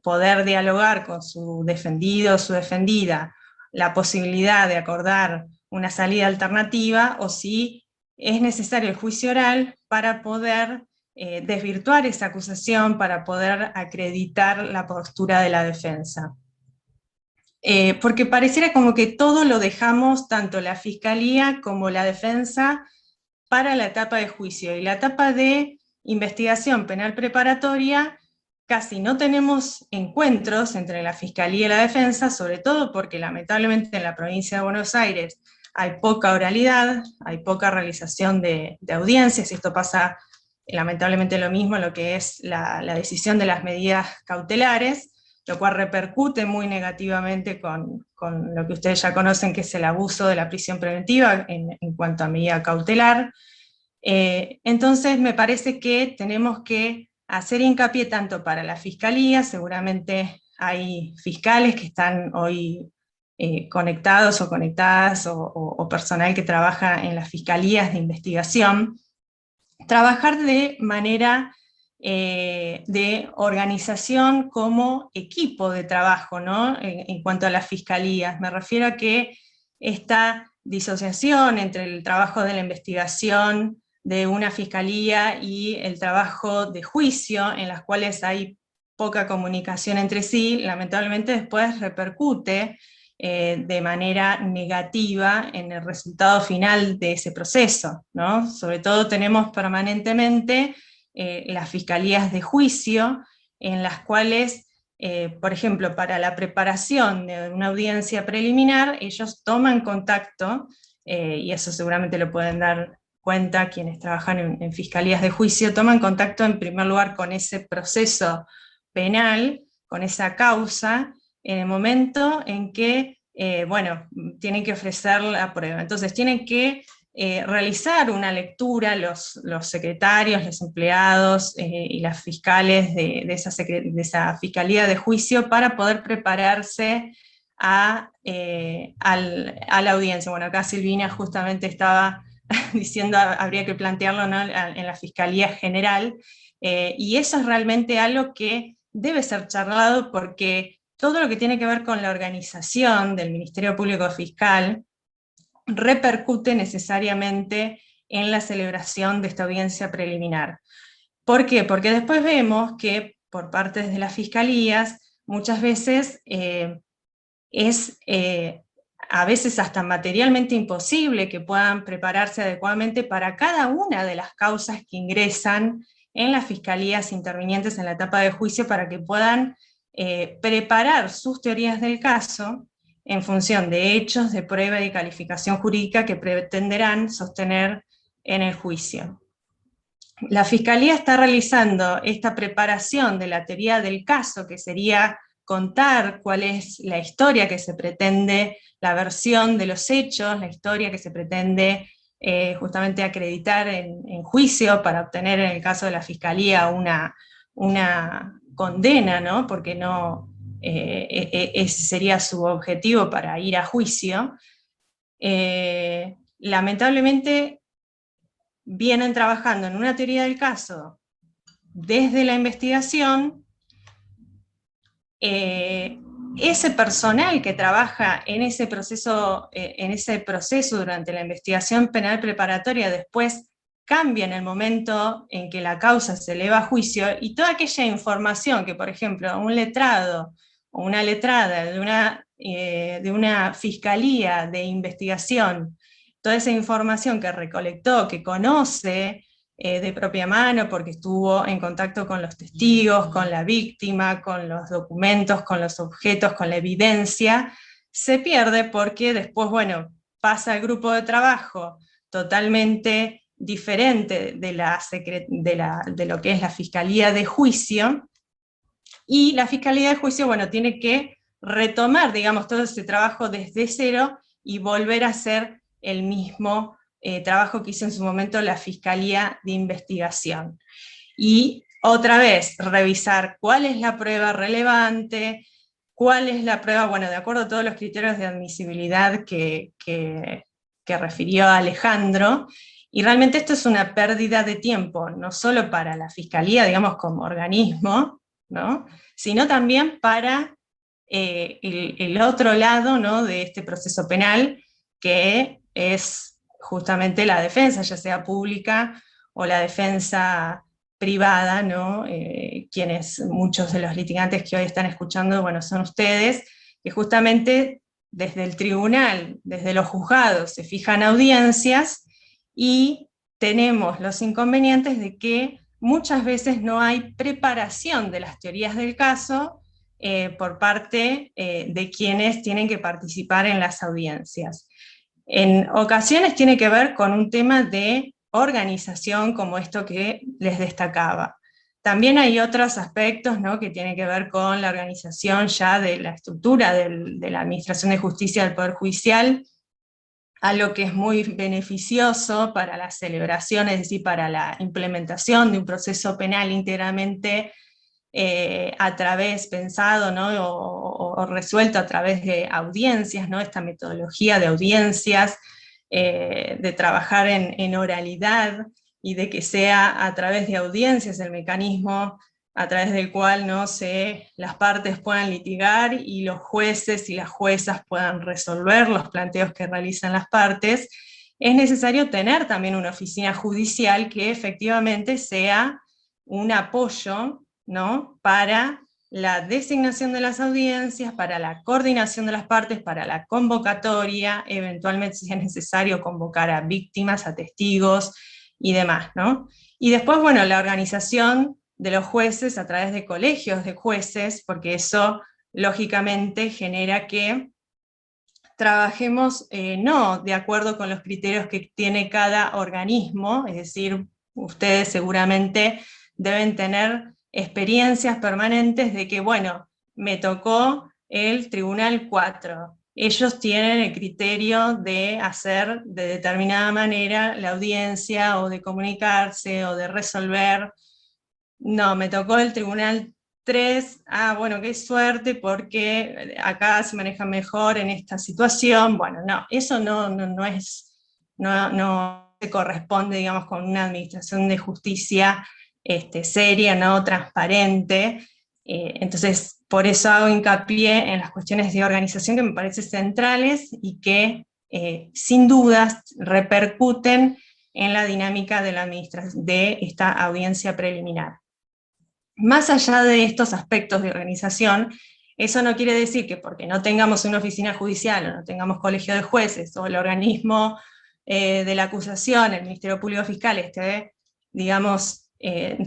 poder dialogar con su defendido o su defendida, la posibilidad de acordar una salida alternativa, o si es necesario el juicio oral para poder desvirtuar esa acusación, para poder acreditar la postura de la defensa. Porque pareciera como que todo lo dejamos, tanto la Fiscalía como la defensa, para la etapa de juicio, y la etapa de investigación penal preparatoria casi no tenemos encuentros entre la Fiscalía y la defensa, sobre todo porque lamentablemente en la provincia de Buenos Aires hay poca oralidad, hay poca realización de audiencias, y esto pasa lamentablemente lo mismo en lo que es la decisión de las medidas cautelares, lo cual repercute muy negativamente con lo que ustedes ya conocen, que es el abuso de la prisión preventiva en cuanto a medida cautelar. Entonces me parece que tenemos que hacer hincapié tanto para la Fiscalía, seguramente hay fiscales que están hoy conectados o conectadas, o personal que trabaja en las fiscalías de investigación, trabajar de manera de organización como equipo de trabajo, ¿no? En cuanto a las fiscalías. Me refiero a que esta disociación entre el trabajo de la investigación de una fiscalía y el trabajo de juicio, en las cuales hay poca comunicación entre sí, lamentablemente después repercute de manera negativa en el resultado final de ese proceso, ¿no? Sobre todo tenemos permanentemente las fiscalías de juicio, en las cuales, por ejemplo, para la preparación de una audiencia preliminar, ellos toman contacto, y eso seguramente lo pueden dar cuenta quienes trabajan en fiscalías de juicio, toman contacto en primer lugar con ese proceso penal, con esa causa, en el momento en que, bueno, tienen que ofrecer la prueba. Entonces tienen que realizar una lectura los secretarios, los empleados y las fiscales de esa fiscalía de juicio para poder prepararse a la audiencia. Bueno, acá Silvina justamente estaba diciendo habría que plantearlo, ¿no?, en la Fiscalía General, y eso es realmente algo que debe ser charlado, porque todo lo que tiene que ver con la organización del Ministerio Público Fiscal repercute necesariamente en la celebración de esta audiencia preliminar. ¿Por qué? Porque después vemos que por parte de las fiscalías muchas veces es a veces hasta materialmente imposible que puedan prepararse adecuadamente para cada una de las causas que ingresan en las fiscalías intervinientes en la etapa de juicio, para que puedan preparar sus teorías del caso en función de hechos, de prueba y calificación jurídica que pretenderán sostener en el juicio. La Fiscalía está realizando esta preparación de la teoría del caso, que sería contar cuál es la historia que se pretende, la versión de los hechos, la historia que se pretende justamente acreditar en juicio para obtener, en el caso de la Fiscalía, una condena, ¿no? Porque no, ese sería su objetivo para ir a juicio. Lamentablemente vienen trabajando en una teoría del caso desde la investigación. Ese personal que trabaja en ese proceso durante la investigación penal preparatoria después cambia en el momento en que la causa se eleva a juicio, y toda aquella información que, por ejemplo, un letrado o una letrada de una fiscalía de investigación, toda esa información que recolectó, que conoce de propia mano porque estuvo en contacto con los testigos, con la víctima, con los documentos, con los objetos, con la evidencia, se pierde porque después, bueno, pasa al grupo de trabajo totalmente diferente de lo que es la Fiscalía de Juicio, y la Fiscalía de Juicio, bueno, tiene que retomar, digamos, todo ese trabajo desde cero y volver a hacer el mismo trabajo que hizo en su momento la Fiscalía de Investigación. Y otra vez, revisar cuál es la prueba relevante, cuál es la prueba, bueno, de acuerdo a todos los criterios de admisibilidad que refirió Alejandro, y realmente esto es una pérdida de tiempo, no solo para la Fiscalía, digamos, como organismo, ¿no?, sino también para el otro lado, ¿no?, de este proceso penal, que es justamente la defensa, ya sea pública o la defensa privada, ¿no? Muchos de los litigantes que hoy están escuchando, bueno, son ustedes, que justamente desde el tribunal, desde los juzgados, se fijan audiencias, y tenemos los inconvenientes de que muchas veces no hay preparación de las teorías del caso por parte de quienes tienen que participar en las audiencias. En ocasiones tiene que ver con un tema de organización, como esto que les destacaba. También hay otros aspectos, ¿no?, que tienen que ver con la organización ya de la estructura de la Administración de Justicia del Poder Judicial, algo que es muy beneficioso para la celebración, es decir, para la implementación de un proceso penal íntegramente pensado, ¿no?, o resuelto a través de audiencias, ¿no?, esta metodología de audiencias, de trabajar en oralidad, y de que sea a través de audiencias el mecanismo a través del cual las partes puedan litigar y los jueces y las juezas puedan resolver los planteos que realizan las partes, es necesario tener también una oficina judicial que efectivamente sea un apoyo, ¿no?, para la designación de las audiencias, para la coordinación de las partes, para la convocatoria, eventualmente si es necesario convocar a víctimas, a testigos y demás, ¿no? Y después, bueno, la organización de los jueces a través de colegios de jueces, porque eso lógicamente genera que trabajemos no de acuerdo con los criterios que tiene cada organismo, es decir, ustedes seguramente deben tener experiencias permanentes de que, bueno, me tocó el Tribunal 4, ellos tienen el criterio de hacer de determinada manera la audiencia, o de comunicarse, o de resolver. No, me tocó el Tribunal 3, bueno, qué suerte, porque acá se maneja mejor en esta situación. Bueno, no, eso no se corresponde, digamos, con una administración de justicia seria, no transparente. Entonces, por eso hago hincapié en las cuestiones de organización que me parecen centrales y que, sin dudas, repercuten en la dinámica de esta audiencia preliminar. Más allá de estos aspectos de organización, eso no quiere decir que porque no tengamos una oficina judicial, o no tengamos colegio de jueces, o el organismo de la acusación, el Ministerio Público Fiscal, digamos,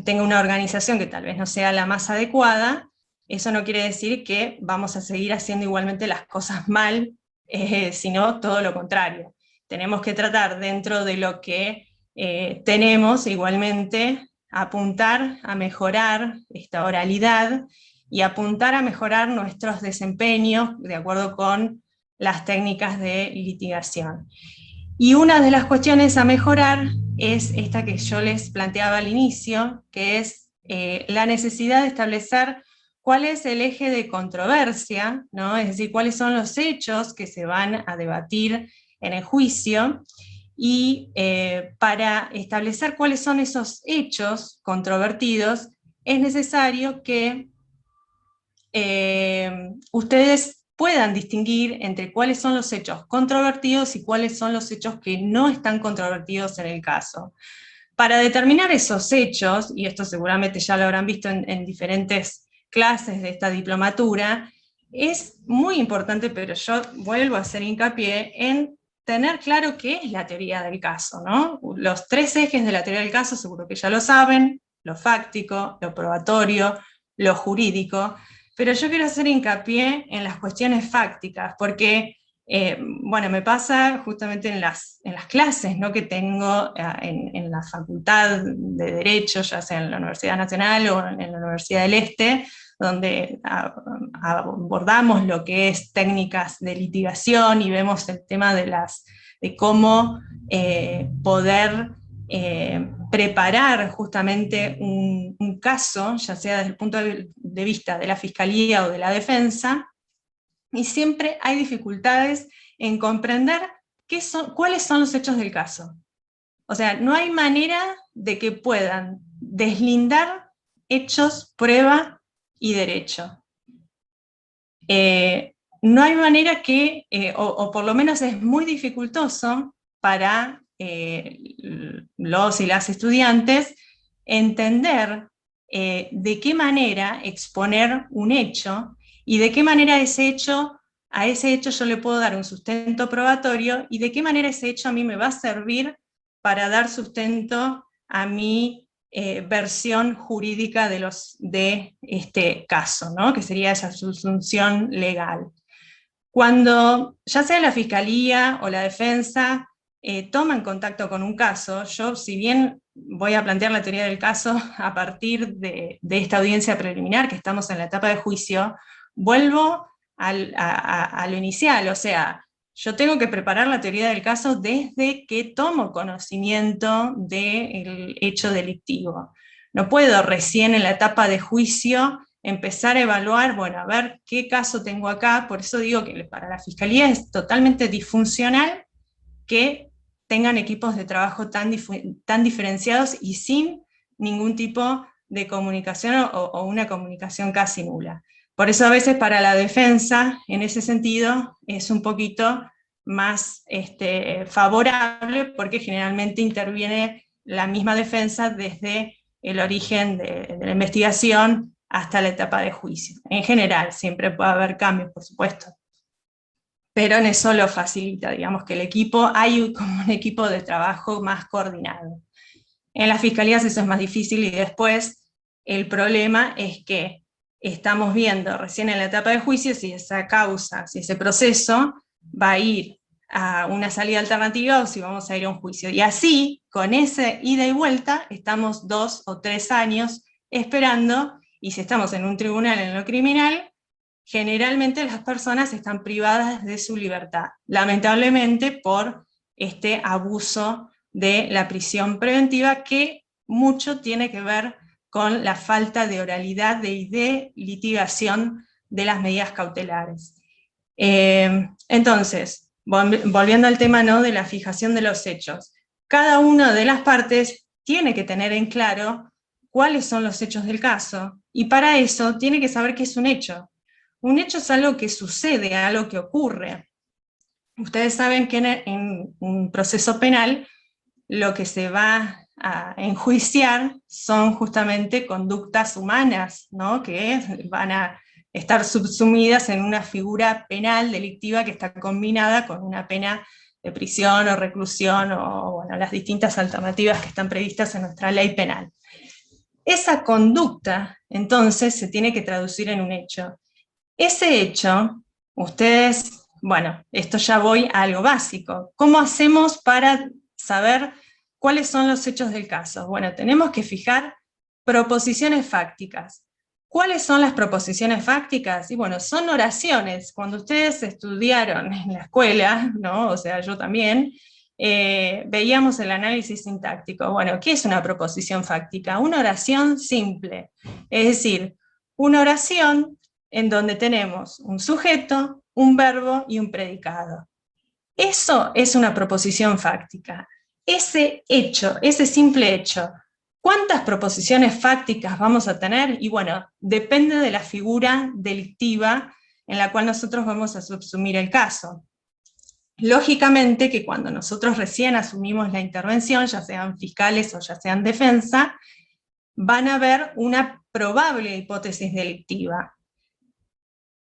tenga una organización que tal vez no sea la más adecuada, eso no quiere decir que vamos a seguir haciendo igualmente las cosas mal, sino todo lo contrario. Tenemos que tratar, dentro de lo que tenemos, igualmente apuntar a mejorar esta oralidad y apuntar a mejorar nuestros desempeños de acuerdo con las técnicas de litigación. Y una de las cuestiones a mejorar es esta que yo les planteaba al inicio, que es la necesidad de establecer cuál es el eje de controversia, ¿no? Es decir, cuáles son los hechos que se van a debatir en el juicio, y para establecer cuáles son esos hechos controvertidos, es necesario que ustedes puedan distinguir entre cuáles son los hechos controvertidos y cuáles son los hechos que no están controvertidos en el caso. Para determinar esos hechos, y esto seguramente ya lo habrán visto en diferentes clases de esta diplomatura, es muy importante, pero yo vuelvo a hacer hincapié en tener claro qué es la teoría del caso, ¿no? Los tres ejes de la teoría del caso seguro que ya lo saben: lo fáctico, lo probatorio, lo jurídico, pero yo quiero hacer hincapié en las cuestiones fácticas, porque bueno, me pasa justamente en las clases, ¿no?, que tengo en la Facultad de Derecho, ya sea en la Universidad Nacional o en la Universidad del Este, donde abordamos lo que es técnicas de litigación y vemos el tema de cómo poder preparar justamente un caso, ya sea desde el punto de vista de la Fiscalía o de la defensa, y siempre hay dificultades en comprender cuáles son los hechos del caso. O sea, no hay manera de que puedan deslindar hechos, prueba y derecho. No hay manera que, o por lo menos es muy dificultoso para los y las estudiantes entender de qué manera exponer un hecho, y de qué manera a ese hecho yo le puedo dar un sustento probatorio, y de qué manera ese hecho a mí me va a servir para dar sustento a mi versión jurídica de este caso, ¿no?, que sería esa subsunción legal. Cuando ya sea la Fiscalía o la defensa toman contacto con un caso, yo, si bien voy a plantear la teoría del caso a partir de esta audiencia preliminar, que estamos en la etapa de juicio, vuelvo a lo inicial, o sea, yo tengo que preparar la teoría del caso desde que tomo conocimiento del hecho delictivo. No puedo recién en la etapa de juicio empezar a evaluar, bueno, a ver qué caso tengo acá. Por eso digo que para la Fiscalía es totalmente disfuncional que tengan equipos de trabajo tan diferenciados y sin ningún tipo de comunicación o una comunicación casi nula. Por eso a veces para la defensa, en ese sentido, es un poquito más favorable, porque generalmente interviene la misma defensa desde el origen de la investigación hasta la etapa de juicio. En general, siempre puede haber cambios, por supuesto, pero en eso lo facilita, digamos que el equipo, hay como un equipo de trabajo más coordinado. En las fiscalías eso es más difícil, y después el problema es que estamos viendo recién en la etapa de juicio si esa causa, si ese proceso va a ir a una salida alternativa o si vamos a ir a un juicio. Y así, con ese ida y vuelta, estamos 2 o 3 años esperando, y si estamos en un tribunal en lo criminal, generalmente las personas están privadas de su libertad, lamentablemente por este abuso de la prisión preventiva, que mucho tiene que ver con la falta de oralidad y de litigación de las medidas cautelares. Entonces, volviendo al tema, ¿no?, de la fijación de los hechos, cada una de las partes tiene que tener en claro cuáles son los hechos del caso, y para eso tiene que saber qué es un hecho. Un hecho es algo que sucede, algo que ocurre. Ustedes saben que en un proceso penal lo que se va a enjuiciar son justamente conductas humanas, ¿no?, que van a estar subsumidas en una figura penal delictiva que está combinada con una pena de prisión o reclusión, o bueno, las distintas alternativas que están previstas en nuestra ley penal. Esa conducta, entonces, se tiene que traducir en un hecho. Ese hecho, ustedes, bueno, esto ya voy a algo básico. ¿Cómo hacemos para saber cuáles son los hechos del caso? Bueno, tenemos que fijar proposiciones fácticas. ¿Cuáles son las proposiciones fácticas? Y bueno, son oraciones. Cuando ustedes estudiaron en la escuela, ¿no?, o sea, yo también, veíamos el análisis sintáctico. Bueno, ¿qué es una proposición fáctica? Una oración simple, es decir, una oración en donde tenemos un sujeto, un verbo y un predicado. Eso es una proposición fáctica. Ese hecho, ese simple hecho, ¿cuántas proposiciones fácticas vamos a tener? Y bueno, depende de la figura delictiva en la cual nosotros vamos a subsumir el caso. Lógicamente que cuando nosotros recién asumimos la intervención, ya sean fiscales o ya sean defensa, van a ver una probable hipótesis delictiva.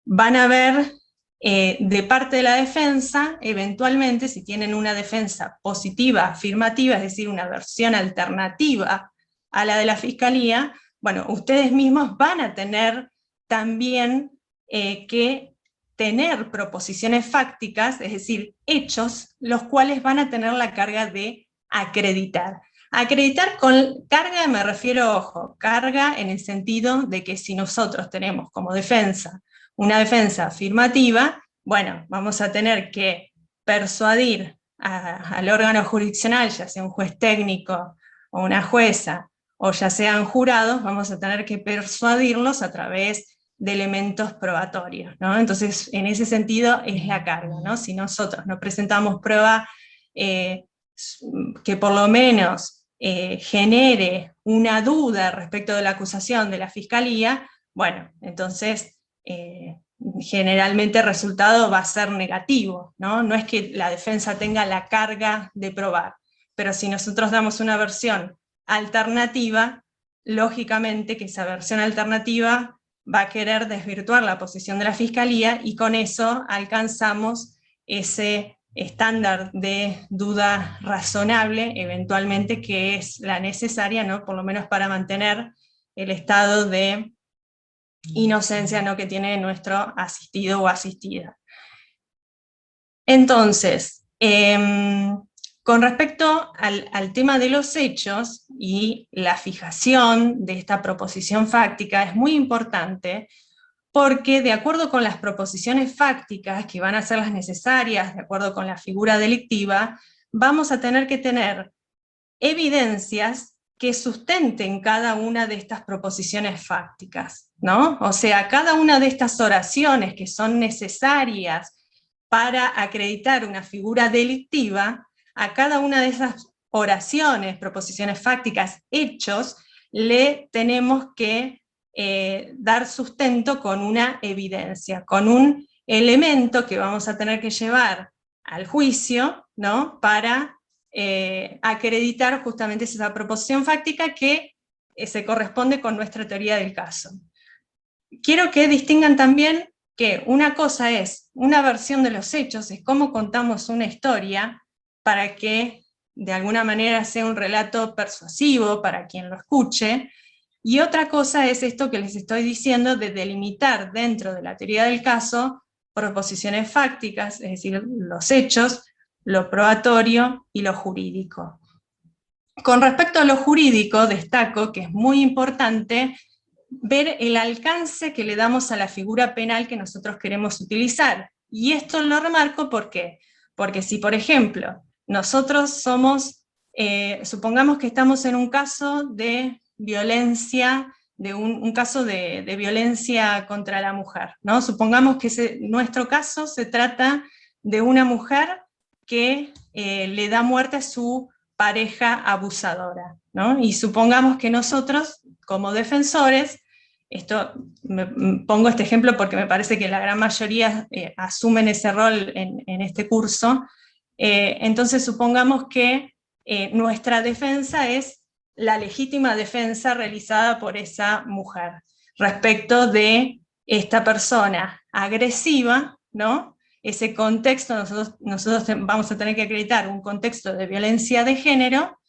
Van a ver de parte de la defensa, eventualmente, si tienen una defensa positiva, afirmativa, es decir, una versión alternativa a la de la fiscalía, bueno, ustedes mismos van a tener también que tener proposiciones fácticas, es decir, hechos, los cuales van a tener la carga de acreditar. Acreditar con carga me refiero, ojo, carga en el sentido de que si nosotros tenemos como defensa una defensa afirmativa, bueno, vamos a tener que persuadir al órgano jurisdiccional, ya sea un juez técnico o una jueza, o ya sean jurados, vamos a tener que persuadirlos a través de elementos probatorios, ¿no? Entonces, en ese sentido es la carga, ¿no? Si nosotros no presentamos prueba que por lo menos genere una duda respecto de la acusación de la fiscalía, bueno, entonces generalmente el resultado va a ser negativo, ¿no? No es que la defensa tenga la carga de probar, pero si nosotros damos una versión alternativa, lógicamente que esa versión alternativa va a querer desvirtuar la posición de la fiscalía, y con eso alcanzamos ese estándar de duda razonable, eventualmente, que es la necesaria, ¿no?, por lo menos para mantener el estado de inocencia, ¿no?, que tiene nuestro asistido o asistida. Entonces, con respecto al tema de los hechos y la fijación de esta proposición fáctica, es muy importante, porque de acuerdo con las proposiciones fácticas, que van a ser las necesarias, de acuerdo con la figura delictiva, vamos a tener que tener evidencias que sustenten cada una de estas proposiciones fácticas, ¿no? O sea, cada una de estas oraciones que son necesarias para acreditar una figura delictiva, a cada una de esas oraciones, proposiciones fácticas, hechos, le tenemos que dar sustento con una evidencia, con un elemento que vamos a tener que llevar al juicio, ¿no? Para acreditar justamente esa proposición fáctica que se corresponde con nuestra teoría del caso. Quiero que distingan también que una cosa es una versión de los hechos, es cómo contamos una historia para que de alguna manera sea un relato persuasivo para quien lo escuche, y otra cosa es esto que les estoy diciendo de delimitar dentro de la teoría del caso proposiciones fácticas, es decir, los hechos, lo probatorio y lo jurídico. Con respecto a lo jurídico, destaco que es muy importante ver el alcance que le damos a la figura penal que nosotros queremos utilizar. Y esto lo remarco ¿por qué? Porque si, por ejemplo, nosotros somos, supongamos que estamos en un caso de violencia, de un caso de violencia contra la mujer, ¿no? Supongamos que nuestro caso se trata de una mujer que le da muerte a su pareja abusadora, ¿no? Y supongamos que nosotros, como defensores, pongo este ejemplo porque me parece que la gran mayoría asumen ese rol en este curso, entonces supongamos que nuestra defensa es la legítima defensa realizada por esa mujer respecto de esta persona agresiva, ¿no? Ese contexto, nosotros vamos a tener que acreditar un contexto de violencia de género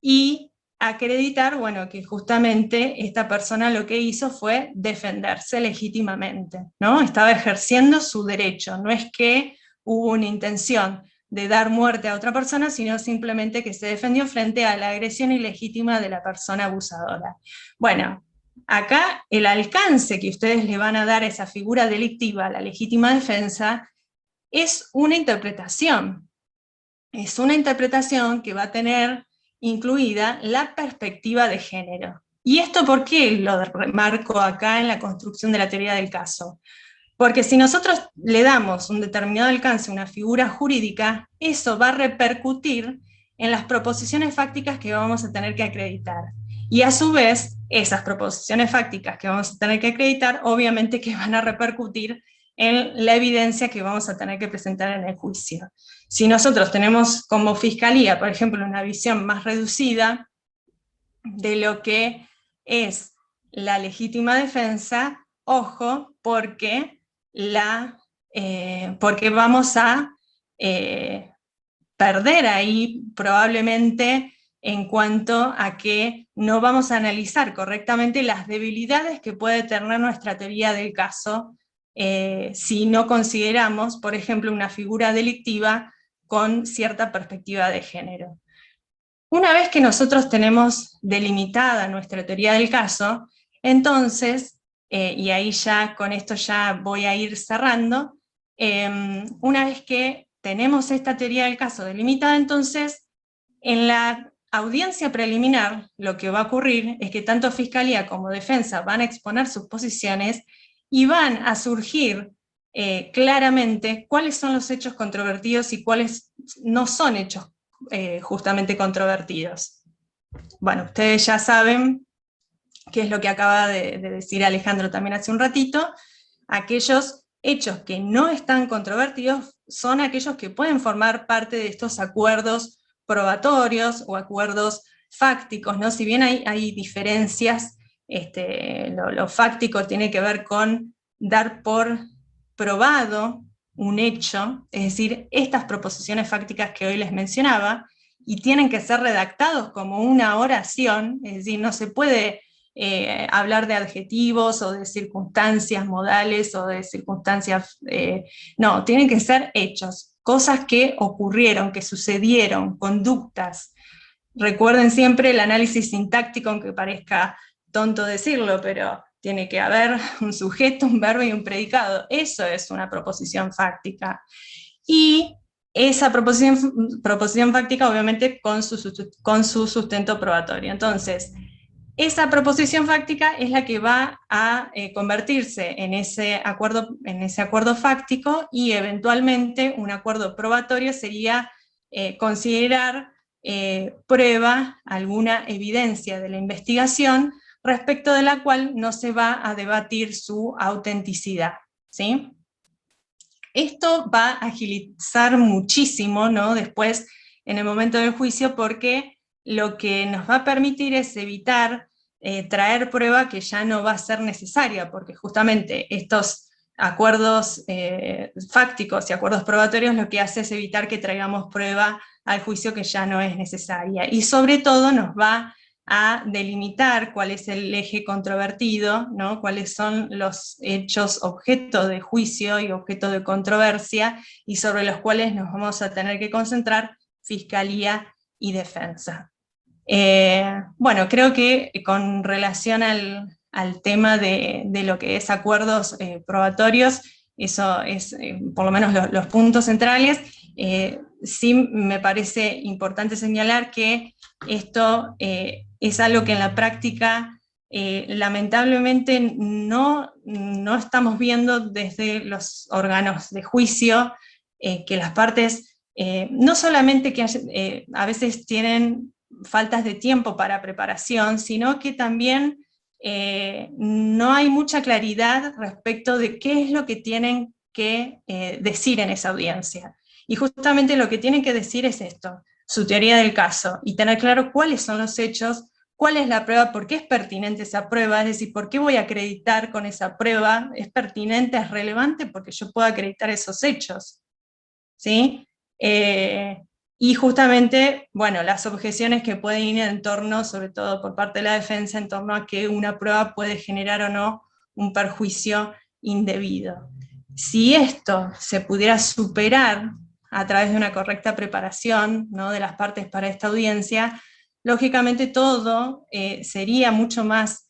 y acreditar, bueno, que justamente esta persona lo que hizo fue defenderse legítimamente, ¿no? Estaba ejerciendo su derecho, no es que hubo una intención de dar muerte a otra persona, sino simplemente que se defendió frente a la agresión ilegítima de la persona abusadora. Bueno, acá el alcance que ustedes le van a dar a esa figura delictiva, la legítima defensa, es una interpretación. Es una interpretación que va a tener incluida la perspectiva de género. ¿Y esto por qué lo remarco acá en la construcción de la teoría del caso? Porque si nosotros le damos un determinado alcance a una figura jurídica, eso va a repercutir en las proposiciones fácticas que vamos a tener que acreditar. Y a su vez, esas proposiciones fácticas que vamos a tener que acreditar, obviamente que van a repercutir en la evidencia que vamos a tener que presentar en el juicio. Si nosotros tenemos como fiscalía, por ejemplo, una visión más reducida de lo que es la legítima defensa, ojo, porque vamos a perder ahí probablemente en cuanto a que no vamos a analizar correctamente las debilidades que puede tener nuestra teoría del caso si no consideramos, por ejemplo, una figura delictiva con cierta perspectiva de género. Una vez que nosotros tenemos delimitada nuestra teoría del caso, entonces, y ahí ya con esto ya voy a ir cerrando, una vez que tenemos esta teoría del caso delimitada, entonces, en la audiencia preliminar, lo que va a ocurrir es que tanto Fiscalía como Defensa van a exponer sus posiciones y van a surgir claramente cuáles son los hechos controvertidos y cuáles no son hechos justamente controvertidos. Bueno, ustedes ya saben qué es lo que acaba de decir Alejandro también hace un ratito. Aquellos hechos que no están controvertidos son aquellos que pueden formar parte de estos acuerdos probatorios o acuerdos fácticos, ¿no? Si bien hay diferencias, lo fáctico tiene que ver con dar por probado un hecho, es decir, estas proposiciones fácticas que hoy les mencionaba, y tienen que ser redactados como una oración, es decir, no se puede hablar de adjetivos o de circunstancias modales o de circunstancias, no, tienen que ser hechos, cosas que ocurrieron, que sucedieron, conductas. Recuerden siempre el análisis sintáctico, aunque parezca tonto decirlo, pero tiene que haber un sujeto, un verbo y un predicado. Eso es una proposición fáctica. Y esa proposición fáctica, obviamente, con su sustento probatorio. Entonces, esa proposición fáctica es la que va a convertirse en ese acuerdo fáctico, y eventualmente un acuerdo probatorio sería considerar prueba alguna evidencia de la investigación respecto de la cual no se va a debatir su autenticidad, ¿sí? Esto va a agilizar muchísimo, ¿no?, después en el momento del juicio, porque lo que nos va a permitir es evitar traer prueba que ya no va a ser necesaria, porque justamente estos acuerdos fácticos y acuerdos probatorios lo que hace es evitar que traigamos prueba al juicio que ya no es necesaria, y sobre todo nos va a delimitar cuál es el eje controvertido, ¿no?, cuáles son los hechos objeto de juicio y objeto de controversia, y sobre los cuales nos vamos a tener que concentrar Fiscalía y Defensa. Bueno, creo que con relación al tema de lo que es acuerdos probatorios, eso es por lo menos los puntos centrales. Sí me parece importante señalar que esto es algo que en la práctica lamentablemente no estamos viendo desde los órganos de juicio, que las partes no solamente que a veces tienen faltas de tiempo para preparación, sino que también no hay mucha claridad respecto de qué es lo que tienen que decir en esa audiencia. Y justamente lo que tienen que decir es esto, su teoría del caso, y tener claro cuáles son los hechos, cuál es la prueba, por qué es pertinente esa prueba, es decir, por qué voy a acreditar con esa prueba, es pertinente, es relevante, porque yo puedo acreditar esos hechos, ¿sí? Y justamente, bueno, las objeciones que pueden ir en torno, sobre todo por parte de la defensa, en torno a que una prueba puede generar o no un perjuicio indebido. Si esto se pudiera superar a través de una correcta preparación, ¿no?, de las partes para esta audiencia, lógicamente todo sería mucho más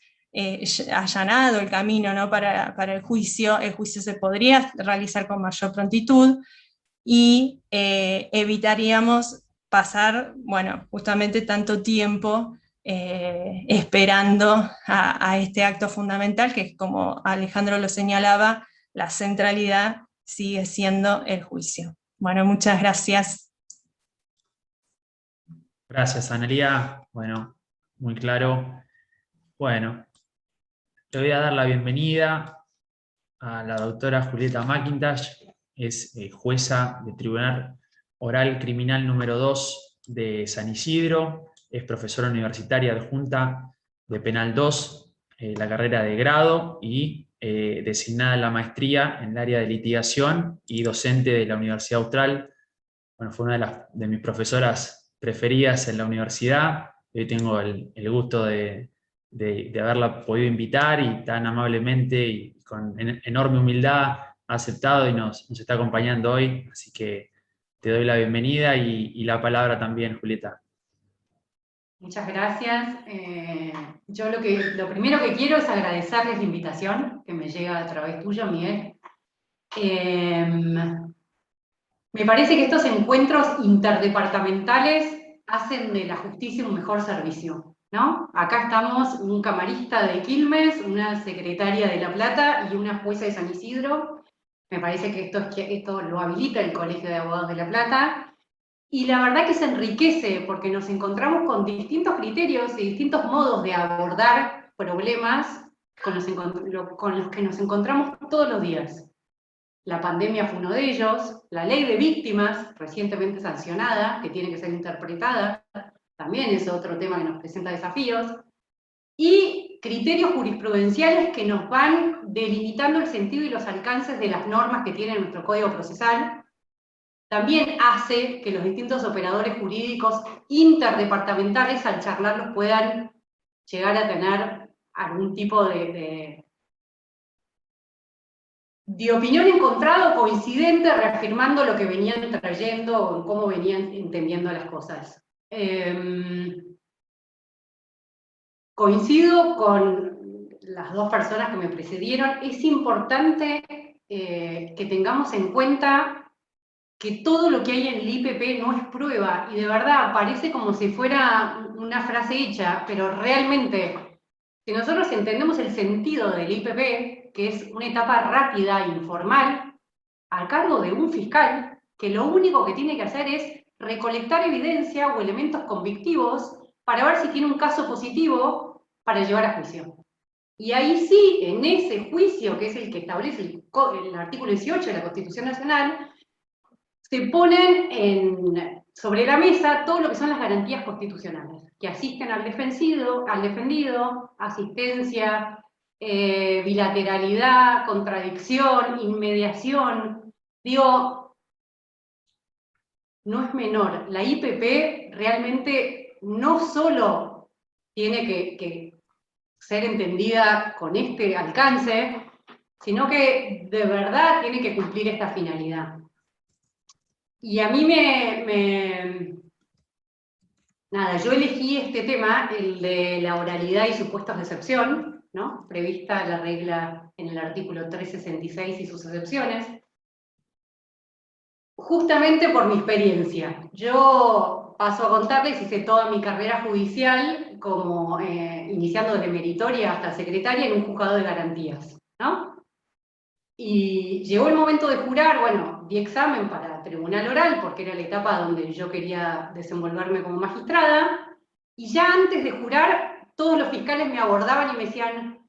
allanado el camino, ¿no?, para el juicio se podría realizar con mayor prontitud, y evitaríamos pasar, bueno, justamente tanto tiempo esperando a este acto fundamental, que, como Alejandro lo señalaba, la centralidad sigue siendo el juicio. Bueno, muchas gracias. Gracias, Analía. Bueno, muy claro. Bueno, le voy a dar la bienvenida a la doctora Julieta McIntosh. Es jueza de Tribunal Oral Criminal número 2 de San Isidro, es profesora universitaria adjunta de Penal 2, la carrera de grado, y designada en la maestría en el área de litigación, y docente de la Universidad Austral. Bueno, fue una de mis profesoras preferidas en la universidad. Hoy tengo el gusto de haberla podido invitar, y tan amablemente y con enorme humildad ha aceptado y nos está acompañando hoy, así que te doy la bienvenida y la palabra también, Julieta. Muchas gracias. Yo lo primero que quiero es agradecerles la invitación que me llega a través tuyo, Miguel. Me parece que estos encuentros interdepartamentales hacen de la justicia un mejor servicio, ¿no? Acá estamos un camarista de Quilmes, una secretaria de La Plata y una jueza de San Isidro. Me parece que esto lo habilita el Colegio de Abogados de La Plata, y la verdad que se enriquece porque nos encontramos con distintos criterios y distintos modos de abordar problemas con los que nos encontramos todos los días. La pandemia fue uno de ellos, la ley de víctimas, recientemente sancionada, que tiene que ser interpretada, también es otro tema que nos presenta desafíos, y criterios jurisprudenciales que nos van delimitando el sentido y los alcances de las normas que tiene nuestro Código Procesal. También hace que los distintos operadores jurídicos interdepartamentales, al charlarlos, puedan llegar a tener algún tipo de opinión encontrada o coincidente, reafirmando lo que venían trayendo o cómo venían entendiendo las cosas. Coincido con las dos personas que me precedieron. Es importante que tengamos en cuenta que todo lo que hay en el IPP no es prueba, y de verdad parece como si fuera una frase hecha, pero realmente, si nosotros entendemos el sentido del IPP, que es una etapa rápida e informal, a cargo de un fiscal, que lo único que tiene que hacer es recolectar evidencia o elementos convictivos para ver si tiene un caso positivo para llevar a juicio. Y ahí sí, en ese juicio, que es el que establece el artículo 18 de la Constitución Nacional, se ponen sobre la mesa todo lo que son las garantías constitucionales, que asisten al defendido, asistencia, bilateralidad, contradicción, inmediación. Digo, no es menor. La IPP realmente no solo tiene que ser entendida con este alcance, sino que de verdad tiene que cumplir esta finalidad. Y a mí nada, yo elegí este tema, el de la oralidad y supuestos de excepción, ¿no? Prevista la regla en el artículo 366 y sus excepciones, justamente por mi experiencia. Yo paso a contarles, hice toda mi carrera judicial, como iniciando desde meritoria hasta secretaria en un juzgado de garantías, ¿no? Y llegó el momento de jurar, bueno, di examen para tribunal oral, porque era la etapa donde yo quería desenvolverme como magistrada, y ya antes de jurar, todos los fiscales me abordaban y me decían,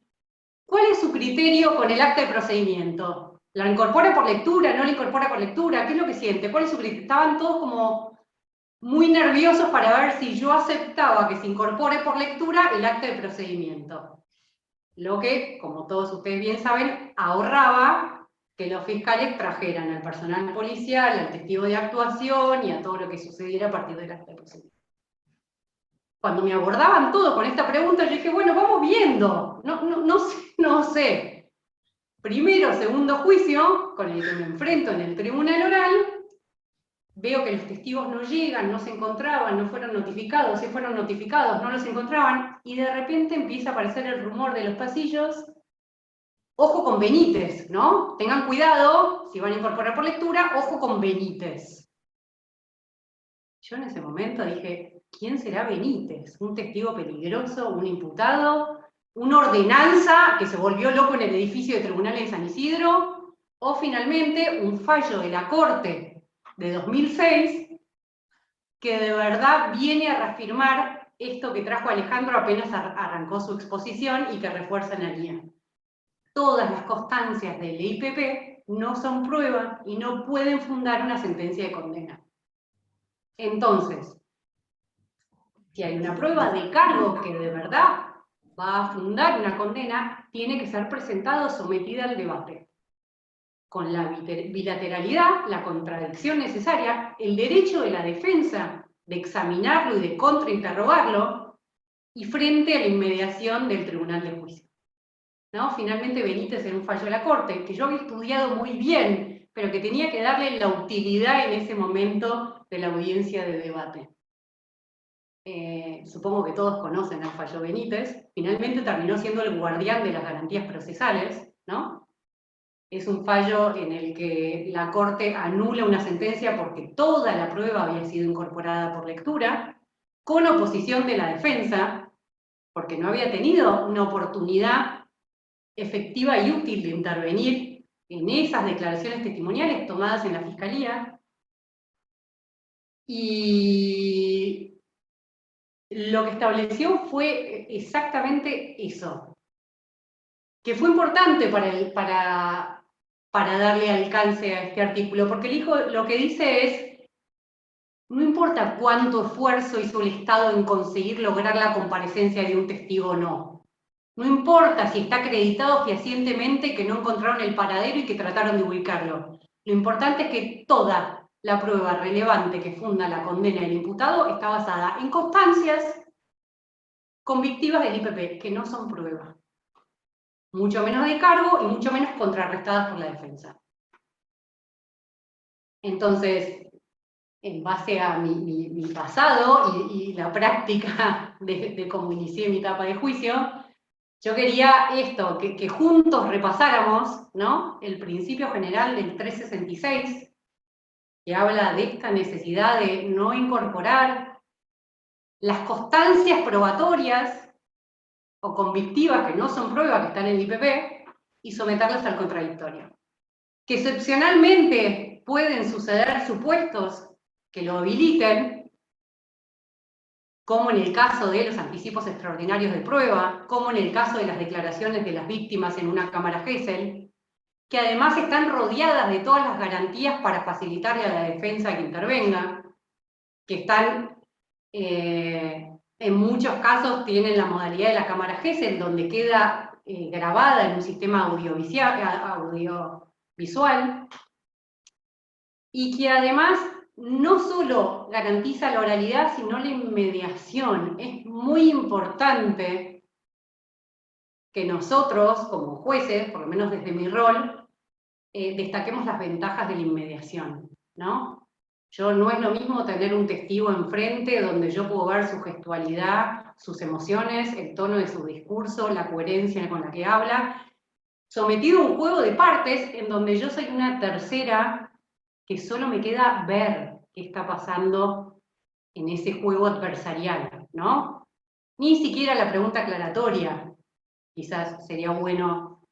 ¿cuál es su criterio con el acta de procedimiento? ¿La incorpora por lectura? ¿No la incorpora por lectura? ¿Qué es lo que siente? ¿Cuál es su criterio? Estaban todos como muy nerviosos para ver si yo aceptaba que se incorpore por lectura el acta de procedimiento. Lo que, como todos ustedes bien saben, ahorraba que los fiscales trajeran al personal policial, al testigo de actuación y a todo lo que sucediera a partir del acta de procedimiento. Cuando me abordaban todo con esta pregunta, yo dije, bueno, vamos viendo, no sé. Primero, segundo juicio, con el que me enfrento en el tribunal oral, veo que los testigos no llegan, no se encontraban, no fueron notificados, si fueron notificados, no los encontraban, y de repente empieza a aparecer el rumor de los pasillos, ojo con Benítez, ¿no? Tengan cuidado, si van a incorporar por lectura, ojo con Benítez. Yo en ese momento dije, ¿quién será Benítez? ¿Un testigo peligroso? ¿Un imputado? ¿Una ordenanza que se volvió loco en el edificio de tribunales de San Isidro? ¿O finalmente un fallo de la Corte de 2006, que de verdad viene a reafirmar esto que trajo Alejandro apenas arrancó su exposición y que refuerza en la línea? Todas las constancias del IPP no son prueba y no pueden fundar una sentencia de condena. Entonces, si hay una prueba de cargo que de verdad va a fundar una condena, tiene que ser presentada o sometida al debate, con la bilateralidad, la contradicción necesaria, el derecho de la defensa de examinarlo y de contrainterrogarlo, y frente a la inmediación del tribunal de juicio. ¿No? Finalmente Benítez en un fallo de la Corte, que yo había estudiado muy bien, pero que tenía que darle la utilidad en ese momento de la audiencia de debate. Supongo que todos conocen el fallo Benítez, finalmente terminó siendo el guardián de las garantías procesales, ¿no? Es un fallo en el que la Corte anula una sentencia porque toda la prueba había sido incorporada por lectura, con oposición de la defensa, porque no había tenido una oportunidad efectiva y útil de intervenir en esas declaraciones testimoniales tomadas en la Fiscalía. Y lo que estableció fue exactamente eso, que fue importante para darle alcance a este artículo, porque lo que dice es, no importa cuánto esfuerzo hizo el Estado en conseguir lograr la comparecencia de un testigo o no. No importa si está acreditado fehacientemente que no encontraron el paradero y que trataron de ubicarlo. Lo importante es que toda la prueba relevante que funda la condena del imputado está basada en constancias convictivas del IPP, que no son prueba. Mucho menos de cargo y mucho menos contrarrestadas por la defensa. Entonces, en base a mi pasado y la práctica de cómo inicié mi etapa de juicio, yo quería esto, que juntos repasáramos, ¿no?, el principio general del 366, que habla de esta necesidad de no incorporar las constancias probatorias o convictivas que no son pruebas, que están en el IPP, y someterlas al contradictorio. Que excepcionalmente pueden suceder supuestos que lo habiliten, como en el caso de los anticipos extraordinarios de prueba, como en el caso de las declaraciones de las víctimas en una cámara Gesell, que además están rodeadas de todas las garantías para facilitarle a la defensa que intervenga, que están, en muchos casos tienen la modalidad de la cámara Gesell, donde queda grabada en un sistema audiovisual, y que además no solo garantiza la oralidad, sino la inmediación. Es muy importante que nosotros, como jueces, por lo menos desde mi rol, destaquemos las ventajas de la inmediación, ¿no? No es lo mismo tener un testigo enfrente donde yo puedo ver su gestualidad, sus emociones, el tono de su discurso, la coherencia con la que habla, sometido a un juego de partes en donde yo soy una tercera que solo me queda ver qué está pasando en ese juego adversarial, ¿no? Ni siquiera la pregunta aclaratoria, quizás sería bueno,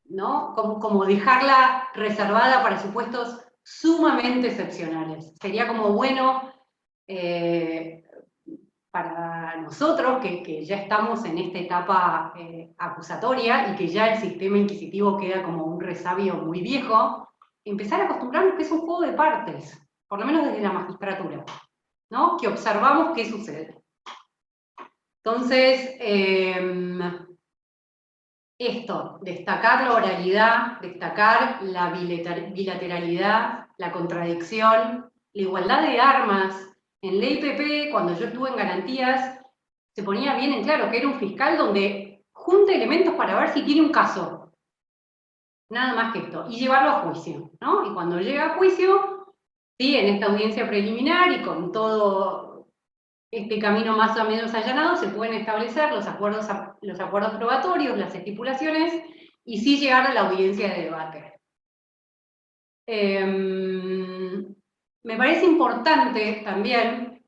¿no? Como dejarla reservada para supuestos sumamente excepcionales. Sería como bueno para nosotros, que ya estamos en esta etapa acusatoria y que ya el sistema inquisitivo queda como un resabio muy viejo, empezar a acostumbrarnos que es un juego de partes, por lo menos desde la magistratura, ¿no? Que observamos qué sucede. Entonces, esto, destacar la oralidad, destacar la bilateralidad, la contradicción, la igualdad de armas. En ley PP, cuando yo estuve en garantías, se ponía bien en claro que era un fiscal donde junta elementos para ver si tiene un caso. Nada más que esto. Y llevarlo a juicio, ¿no? Y cuando llega a juicio, sí, en esta audiencia preliminar y con todo este camino más o menos allanado, se pueden establecer los acuerdos probatorios, las estipulaciones, y sí llegar a la audiencia de debate. Me parece importante también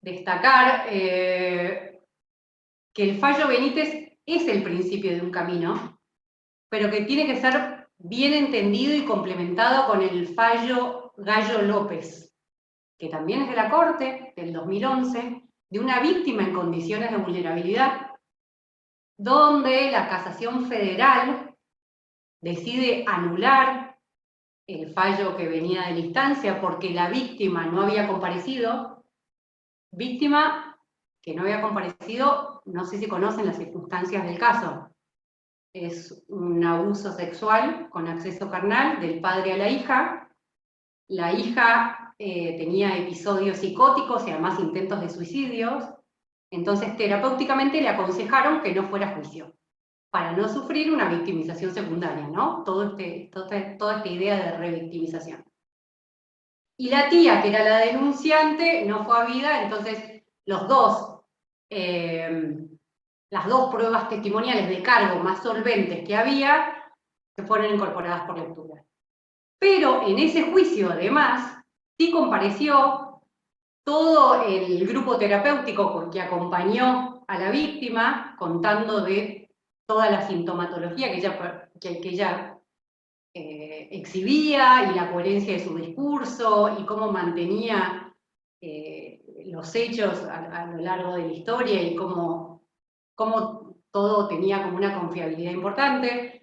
destacar que el fallo Benítez es el principio de un camino, pero que tiene que ser bien entendido y complementado con el fallo Gallo López, que también es de la Corte, del 2011, de una víctima en condiciones de vulnerabilidad, donde la Casación Federal decide anular el fallo que venía de la instancia porque la víctima no había comparecido. Víctima que no había comparecido, no sé si conocen las circunstancias del caso. Es un abuso sexual con acceso carnal del padre a la hija. La hija tenía episodios psicóticos y además intentos de suicidios. Entonces, terapéuticamente le aconsejaron que no fuera a juicio, para no sufrir una victimización secundaria, ¿no? Toda esta idea de revictimización. Y la tía, que era la denunciante, no fue habida, entonces las dos pruebas testimoniales de cargo más solventes que había, se fueron incorporadas por lectura. Pero en ese juicio, además, sí compareció todo el grupo terapéutico que acompañó a la víctima, contando de toda la sintomatología que ella exhibía y la coherencia de su discurso y cómo mantenía los hechos a lo largo de la historia y cómo todo tenía como una confiabilidad importante.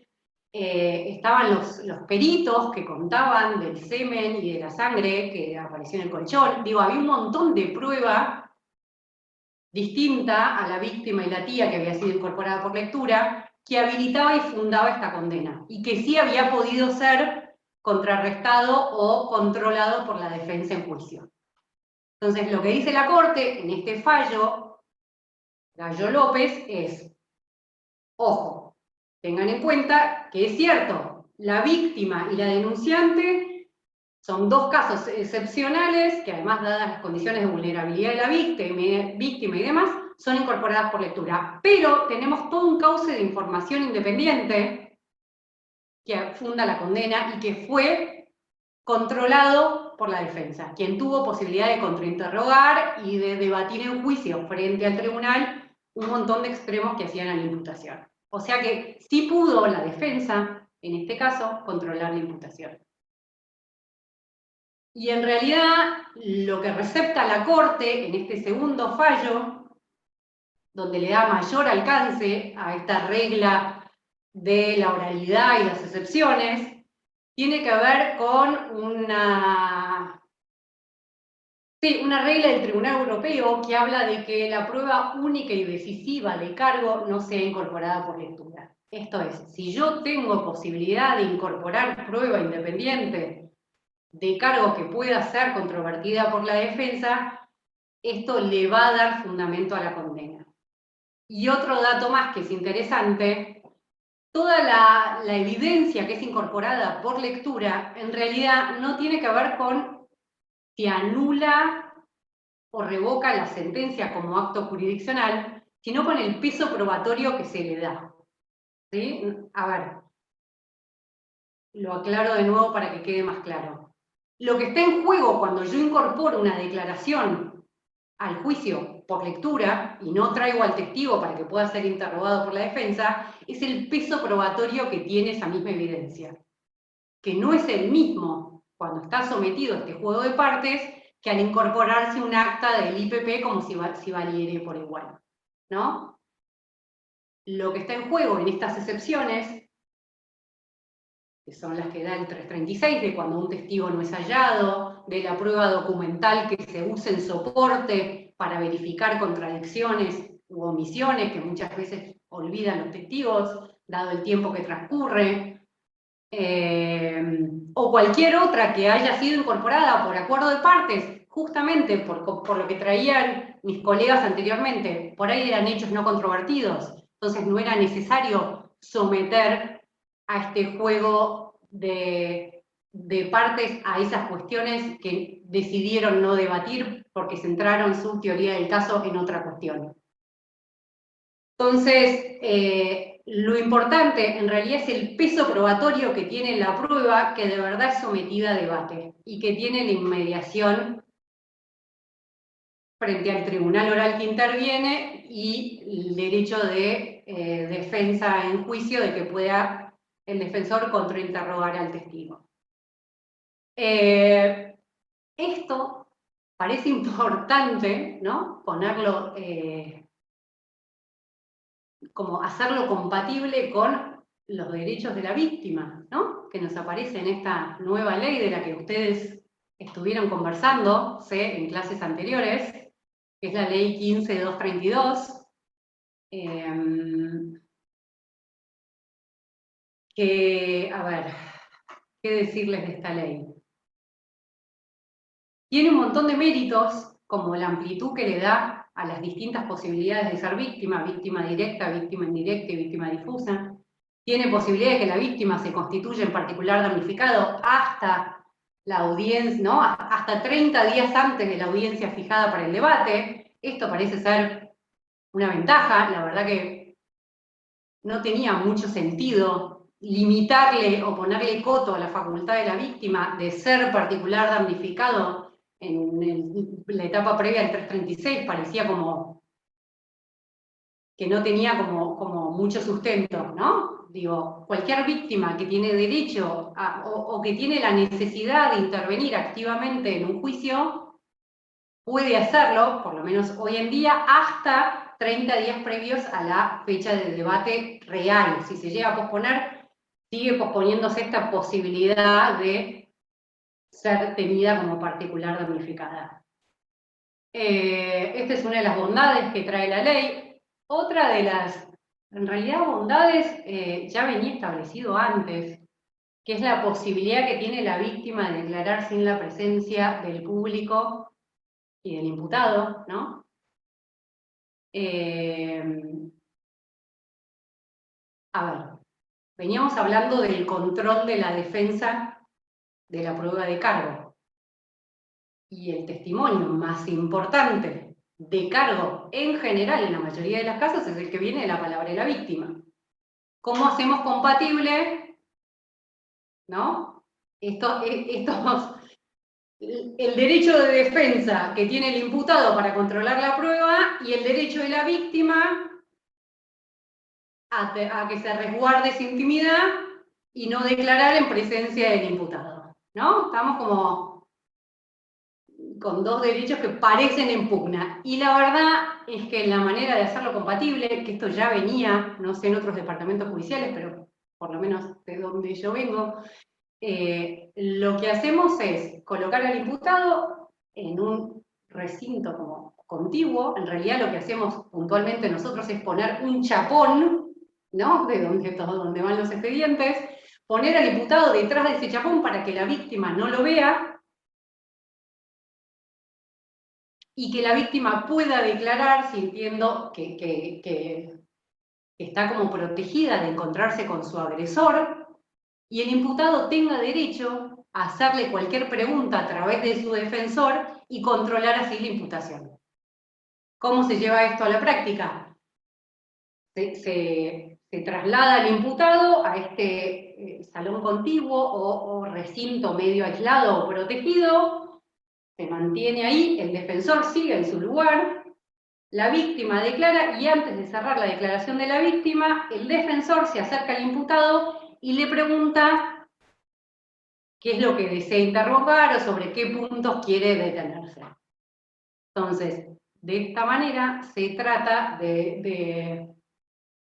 Estaban los peritos que contaban del semen y de la sangre que apareció en el colchón. Digo, había un montón de prueba distinta a la víctima y la tía que había sido incorporada por lectura, que habilitaba y fundaba esta condena, y que sí había podido ser contrarrestado o controlado por la defensa en juicio. Entonces, lo que dice la Corte en este fallo, Gallo López, es, ojo, tengan en cuenta que es cierto, la víctima y la denunciante son dos casos excepcionales que además, dadas las condiciones de vulnerabilidad de la víctima y demás, son incorporadas por lectura. Pero tenemos todo un cauce de información independiente que funda la condena y que fue controlado por la defensa, quien tuvo posibilidad de contrainterrogar y de debatir en juicio frente al tribunal un montón de extremos que hacían a la imputación. O sea que sí pudo la defensa, en este caso, controlar la imputación. Y en realidad, lo que recepta la Corte en este segundo fallo, donde le da mayor alcance a esta regla de la oralidad y las excepciones, tiene que ver con una regla del Tribunal Europeo que habla de que la prueba única y decisiva de cargo no sea incorporada por lectura. Esto es, si yo tengo posibilidad de incorporar prueba independiente de cargo que pueda ser controvertida por la defensa, esto le va a dar fundamento a la condena. Y otro dato más que es interesante, toda la evidencia que es incorporada por lectura en realidad no tiene que ver con si anula o revoca la sentencia como acto jurisdiccional, sino con el peso probatorio que se le da. ¿Sí? A ver, lo aclaro de nuevo para que quede más claro. Lo que está en juego cuando yo incorporo una declaración al juicio por lectura y no traigo al testigo para que pueda ser interrogado por la defensa, es el peso probatorio que tiene esa misma evidencia, que no es el mismo cuando está sometido a este juego de partes que al incorporarse un acta del IPP como si valiere por igual, ¿no? Lo que está en juego en estas excepciones, que son las que da el 336, de cuando un testigo no es hallado, de la prueba documental que se usa en soporte para verificar contradicciones u omisiones que muchas veces olvidan los testigos, dado el tiempo que transcurre, o cualquier otra que haya sido incorporada por acuerdo de partes, justamente por lo que traían mis colegas anteriormente, por ahí eran hechos no controvertidos, entonces no era necesario someter a este juego de partes a esas cuestiones que decidieron no debatir porque centraron su teoría del caso en otra cuestión. Entonces, lo importante en realidad es el peso probatorio que tiene la prueba que de verdad es sometida a debate y que tiene la inmediación frente al tribunal oral que interviene y el derecho de defensa en juicio de que pueda el defensor contrainterrogar al testigo. Esto parece importante, ¿no? Ponerlo, como hacerlo compatible con los derechos de la víctima, ¿no? Que nos aparece en esta nueva ley de la que ustedes estuvieron conversando, en clases anteriores, que es la ley 15.232, que, a ver, ¿qué decirles de esta ley? Tiene un montón de méritos, como la amplitud que le da a las distintas posibilidades de ser víctima, víctima directa, víctima indirecta y víctima difusa. Tiene posibilidades de que la víctima se constituya en particular damnificado hasta la audiencia, ¿no? Hasta 30 días antes de la audiencia fijada para el debate. Esto parece ser una ventaja, la verdad que no tenía mucho sentido limitarle o ponerle coto a la facultad de la víctima de ser particular damnificado en la etapa previa al 336, parecía como que no tenía como mucho sustento, ¿no? Digo, cualquier víctima que tiene derecho o que tiene la necesidad de intervenir activamente en un juicio, puede hacerlo, por lo menos hoy en día, hasta 30 días previos a la fecha del debate real. Si se llega a posponer, sigue posponiéndose esta posibilidad de ser tenida como particular damnificada. Esta es una de las bondades que trae la ley. Otra de las, en realidad, bondades ya venía establecido antes, que es la posibilidad que tiene la víctima de declarar sin la presencia del público y del imputado, ¿no? A ver, veníamos hablando del control de la defensa de la prueba de cargo. Y el testimonio más importante de cargo en general, en la mayoría de las casos, es el que viene de la palabra de la víctima. ¿Cómo hacemos compatible, ¿no? El derecho de defensa que tiene el imputado para controlar la prueba y el derecho de la víctima a que se resguarde su intimidad y no declarar en presencia del imputado, ¿no? Estamos como con dos derechos que parecen en pugna. Y la verdad es que la manera de hacerlo compatible, que esto ya venía, no sé en otros departamentos judiciales, pero por lo menos de donde yo vengo, lo que hacemos es colocar al imputado en un recinto como contiguo. En realidad lo que hacemos puntualmente nosotros es poner un chapón, ¿no? De donde van los expedientes, poner al imputado detrás de ese chapón para que la víctima no lo vea y que la víctima pueda declarar sintiendo que está como protegida de encontrarse con su agresor, y el imputado tenga derecho a hacerle cualquier pregunta a través de su defensor y controlar así la imputación. ¿Cómo se lleva esto a la práctica? Se traslada al imputado a este salón contiguo o recinto medio aislado o protegido, se mantiene ahí, el defensor sigue en su lugar, la víctima declara y antes de cerrar la declaración de la víctima, el defensor se acerca al imputado y le pregunta qué es lo que desea interrogar o sobre qué puntos quiere detenerse. Entonces, de esta manera se trata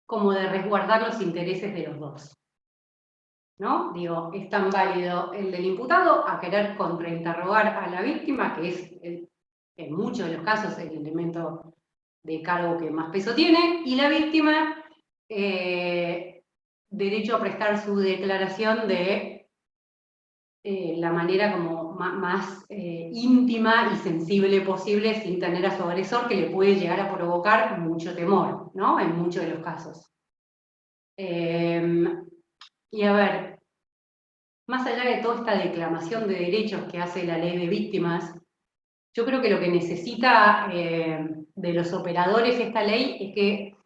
como de resguardar los intereses de los dos, ¿no? Digo, es tan válido el del imputado a querer contrainterrogar a la víctima, que es en muchos de los casos el elemento de cargo que más peso tiene, y la víctima derecho a prestar su declaración de la manera como más íntima y sensible posible, sin tener a su agresor, que le puede llegar a provocar mucho temor, ¿no? En muchos de los casos. Y a ver, más allá de toda esta declamación de derechos que hace la ley de víctimas, yo creo que lo que necesita de los operadores esta ley es que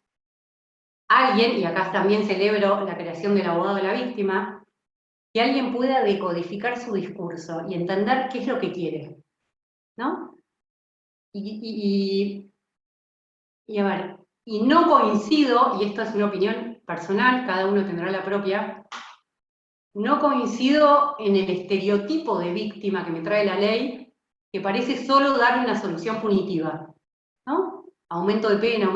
alguien, y acá también celebro la creación del abogado de la víctima, que alguien pueda decodificar su discurso y entender qué es lo que quiere, ¿no? Y a ver, y no coincido, y esto es una opinión personal, cada uno tendrá la propia, no coincido en el estereotipo de víctima que me trae la ley, que parece solo dar una solución punitiva, ¿no? Aumento de pena,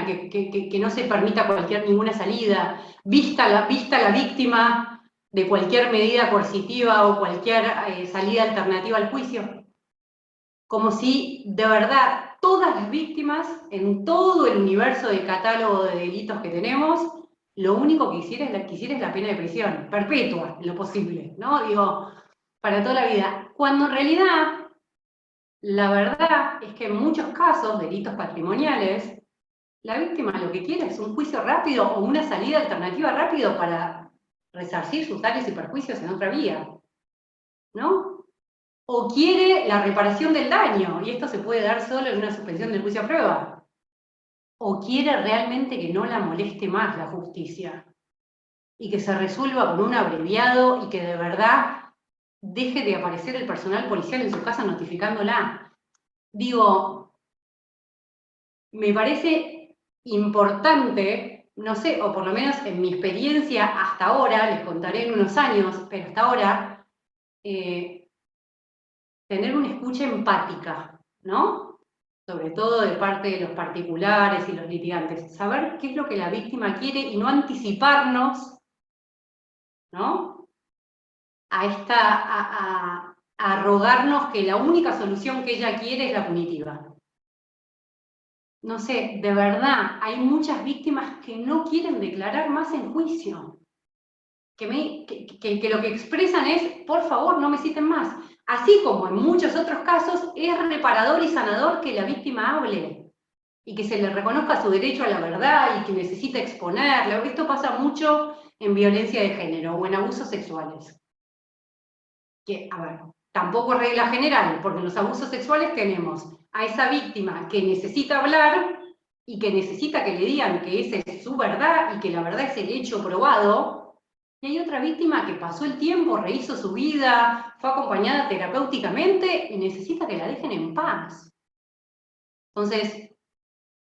que no se permita ninguna salida, vista la víctima de cualquier medida coercitiva o cualquier salida alternativa al juicio. Como si, de verdad, todas las víctimas, en todo el universo de catálogo de delitos que tenemos, lo único que quisiera es la pena de prisión, perpetua, en lo posible, ¿no? Digo, para toda la vida. Cuando en realidad, la verdad es que en muchos casos, delitos patrimoniales, la víctima lo que quiere es un juicio rápido o una salida alternativa rápido para resarcir sus daños y perjuicios en otra vía, ¿no? O quiere la reparación del daño, y esto se puede dar solo en una suspensión del juicio a prueba. O quiere realmente que no la moleste más la justicia, y que se resuelva con un abreviado, y que de verdad deje de aparecer el personal policial en su casa notificándola. Digo, me parece importante, no sé, o por lo menos en mi experiencia hasta ahora, les contaré en unos años, pero hasta ahora, tener una escucha empática, ¿no? Sobre todo de parte de los particulares y los litigantes. Saber qué es lo que la víctima quiere y no anticiparnos, ¿no? A rogarnos que la única solución que ella quiere es la punitiva. No sé, de verdad, hay muchas víctimas que no quieren declarar más en juicio. Que lo que expresan es, por favor, no me citen más. Así como en muchos otros casos, es reparador y sanador que la víctima hable y que se le reconozca su derecho a la verdad y que necesita exponerla. Esto pasa mucho en violencia de género o en abusos sexuales. Que, a ver, tampoco es regla general, porque en los abusos sexuales tenemos a esa víctima que necesita hablar y que necesita que le digan que esa es su verdad y que la verdad es el hecho probado. Y hay otra víctima que pasó el tiempo, rehizo su vida, fue acompañada terapéuticamente y necesita que la dejen en paz. Entonces,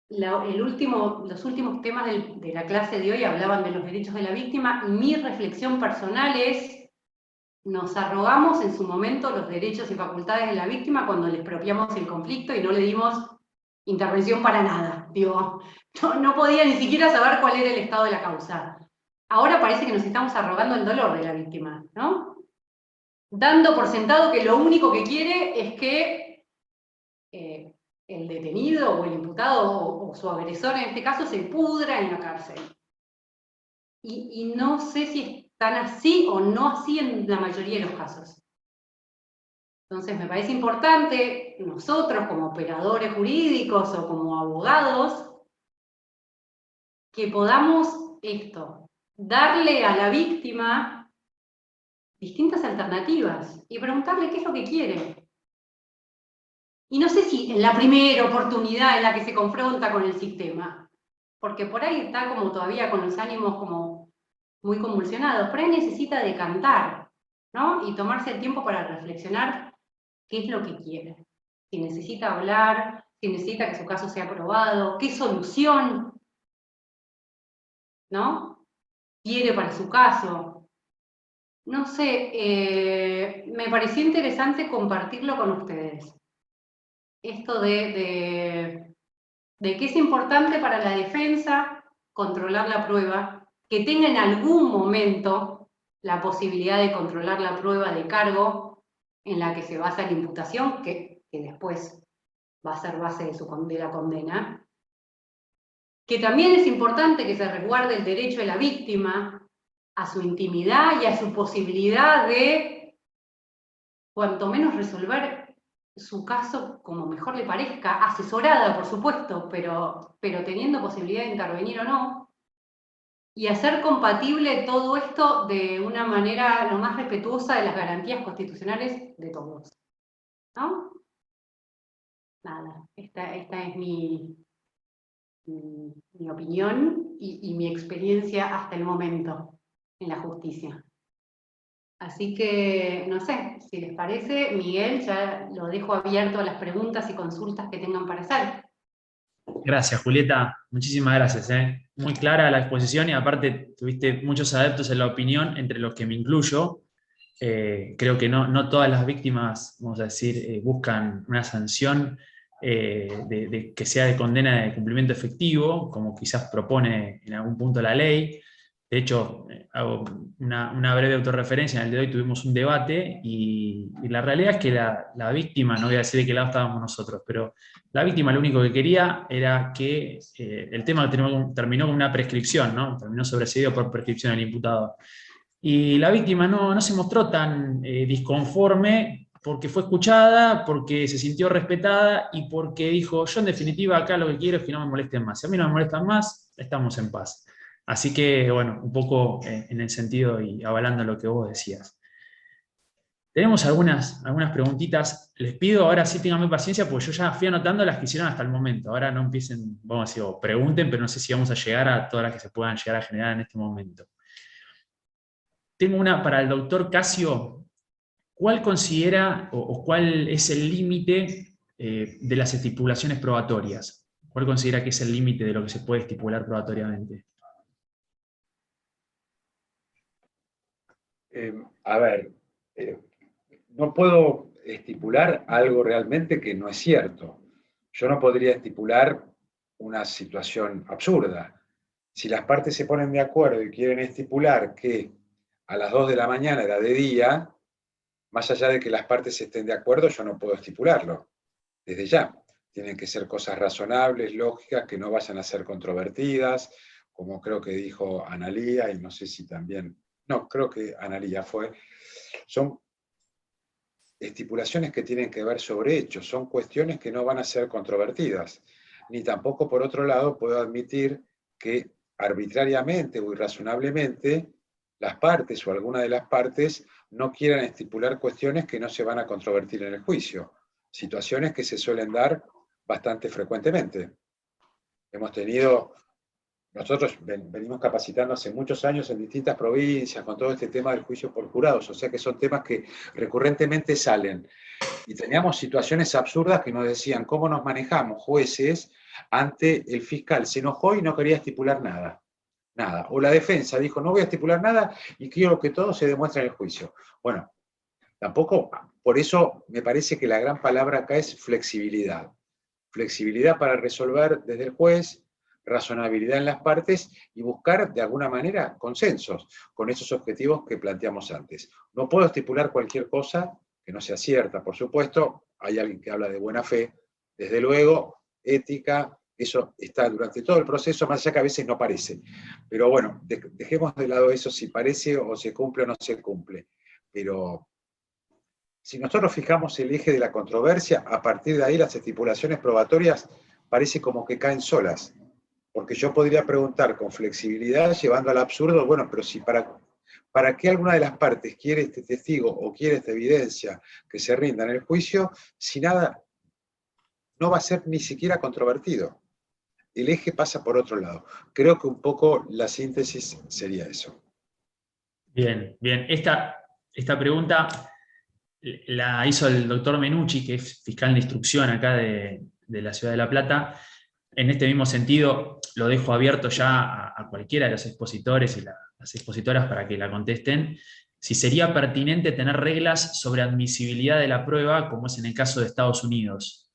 los últimos temas de la clase de hoy hablaban de los derechos de la víctima y mi reflexión personal es nos arrogamos en su momento los derechos y facultades de la víctima cuando le expropiamos el conflicto y no le dimos intervención para nada. Digo, no podía ni siquiera saber cuál era el estado de la causa. Ahora parece que nos estamos arrogando el dolor de la víctima, ¿no? Dando por sentado que lo único que quiere es que el detenido o el imputado o su agresor en este caso se pudra en la cárcel. Y no sé si es tan así o no así en la mayoría de los casos. Entonces me parece importante, nosotros como operadores jurídicos o como abogados, que podamos darle a la víctima distintas alternativas y preguntarle qué es lo que quiere. Y no sé si en la primera oportunidad en la que se confronta con el sistema, porque por ahí está como todavía con los ánimos como muy convulsionados, por ahí necesita decantar, ¿no? Y tomarse el tiempo para reflexionar qué es lo que quiere. Si necesita hablar, si necesita que su caso sea aprobado, qué solución, ¿no? quiere para su caso. No sé, me pareció interesante compartirlo con ustedes. Esto de que es importante para la defensa controlar la prueba, que tenga en algún momento la posibilidad de controlar la prueba de cargo en la que se basa la imputación, que después va a ser base de la condena. Que también es importante que se resguarde el derecho de la víctima a su intimidad y a su posibilidad de, cuanto menos, resolver su caso como mejor le parezca, asesorada, por supuesto, pero teniendo posibilidad de intervenir o no, y hacer compatible todo esto de una manera lo más respetuosa de las garantías constitucionales de todos, ¿no? Nada, esta es mi opinión y mi experiencia hasta el momento en la justicia. Así que, no sé, si les parece, Miguel, ya lo dejo abierto a las preguntas y consultas que tengan para hacer. Gracias, Julieta. Muchísimas gracias. Muy clara la exposición y aparte tuviste muchos adeptos en la opinión, entre los que me incluyo. Creo que no todas las víctimas, vamos a decir, buscan una sanción de que sea de condena de cumplimiento efectivo, como quizás propone en algún punto la ley. De hecho, hago una breve autorreferencia. En el de hoy tuvimos un debate y la realidad es que la víctima, no voy a decir de qué lado estábamos nosotros, pero la víctima lo único que quería era que el tema terminó con una prescripción, ¿no? Terminó sobreseído por prescripción del imputado. Y la víctima no se mostró tan disconforme porque fue escuchada, porque se sintió respetada y porque dijo, yo en definitiva acá lo que quiero es que no me molesten más. Si a mí no me molestan más, estamos en paz. Así que, bueno, un poco en el sentido y avalando lo que vos decías. Tenemos algunas preguntitas. Les pido, ahora sí tengan paciencia, porque yo ya fui anotando las que hicieron hasta el momento. Ahora no empiecen, vamos a decir, pregunten, pero no sé si vamos a llegar a todas las que se puedan llegar a generar en este momento. Tengo una para el doctor Casio. ¿Cuál considera o cuál es el límite de las estipulaciones probatorias? ¿Cuál considera que es el límite de lo que se puede estipular probatoriamente? No puedo estipular algo realmente que no es cierto. Yo no podría estipular una situación absurda. Si las partes se ponen de acuerdo y quieren estipular que a las 2 de la mañana era de día, más allá de que las partes estén de acuerdo, yo no puedo estipularlo, desde ya. Tienen que ser cosas razonables, lógicas, que no vayan a ser controvertidas, como creo que dijo Analía, y no sé si también, no, creo que Analía fue. Son estipulaciones que tienen que ver sobre hechos, son cuestiones que no van a ser controvertidas. Ni tampoco, por otro lado, puedo admitir que arbitrariamente o irrazonablemente las partes o alguna de las partes no quieran estipular cuestiones que no se van a controvertir en el juicio. Situaciones que se suelen dar bastante frecuentemente. Hemos tenido, nosotros venimos capacitando hace muchos años en distintas provincias con todo este tema del juicio por jurados, o sea que son temas que recurrentemente salen. Y teníamos situaciones absurdas que nos decían cómo nos manejamos jueces ante el fiscal. Se enojó y no quería estipular nada. nada. O la defensa dijo, no voy a estipular nada y quiero que todo se demuestre en el juicio. Bueno, tampoco, por eso me parece que la gran palabra acá es flexibilidad. Flexibilidad para resolver desde el juez, razonabilidad en las partes y buscar de alguna manera consensos con esos objetivos que planteamos antes. No puedo estipular cualquier cosa que no sea cierta, por supuesto, hay alguien que habla de buena fe, desde luego, ética, eso está durante todo el proceso, más allá que a veces no parece. Pero bueno, dejemos de lado eso, si parece o se cumple o no se cumple. Pero si nosotros fijamos el eje de la controversia, a partir de ahí las estipulaciones probatorias parece como que caen solas. Porque yo podría preguntar con flexibilidad, llevando al absurdo, bueno, pero si para qué alguna de las partes quiere este testigo o quiere esta evidencia que se rinda en el juicio, si nada, no va a ser ni siquiera controvertido. El eje pasa por otro lado. Creo que un poco la síntesis sería eso. Bien, bien. Esta pregunta la hizo el doctor Menucci, que es fiscal de instrucción acá de la Ciudad de La Plata. En este mismo sentido, lo dejo abierto ya a cualquiera de los expositores y las expositoras para que la contesten, si sería pertinente tener reglas sobre admisibilidad de la prueba, como es en el caso de Estados Unidos.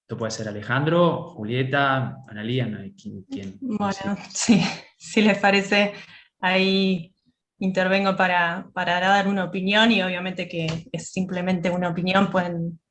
Esto puede ser Alejandro, Julieta, Analía, ¿quién? Bueno, sí, si les parece, ahí intervengo para dar una opinión, y obviamente que es simplemente una opinión, pueden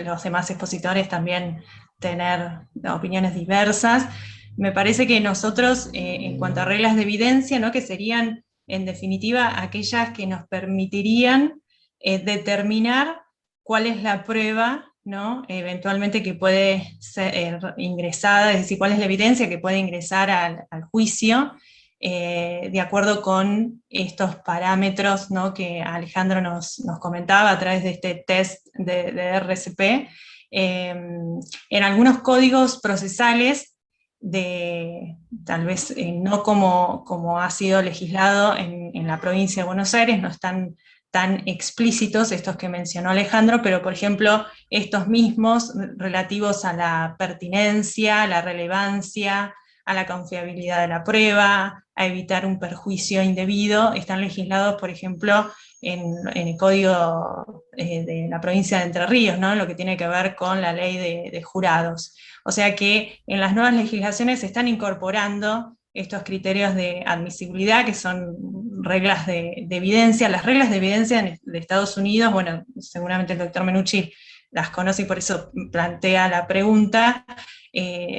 los demás expositores también tener opiniones diversas. Me parece que nosotros, en cuanto a reglas de evidencia, ¿no?, que serían en definitiva aquellas que nos permitirían determinar cuál es la prueba, ¿no?, eventualmente que puede ser ingresada, es decir, cuál es la evidencia que puede ingresar al juicio, de acuerdo con estos parámetros, ¿no?, que Alejandro nos comentaba a través de este test de RCP. En algunos códigos procesales, tal vez no como ha sido legislado en la provincia de Buenos Aires, no están tan explícitos estos que mencionó Alejandro, pero por ejemplo estos mismos relativos a la pertinencia, a la relevancia, a la confiabilidad de la prueba, a evitar un perjuicio indebido, están legislados, por ejemplo, en el código de la provincia de Entre Ríos, ¿no?, lo que tiene que ver con la ley de jurados. O sea que en las nuevas legislaciones se están incorporando estos criterios de admisibilidad, que son reglas de evidencia. Las reglas de evidencia de Estados Unidos, bueno, seguramente el doctor Menucci las conoce y por eso plantea la pregunta,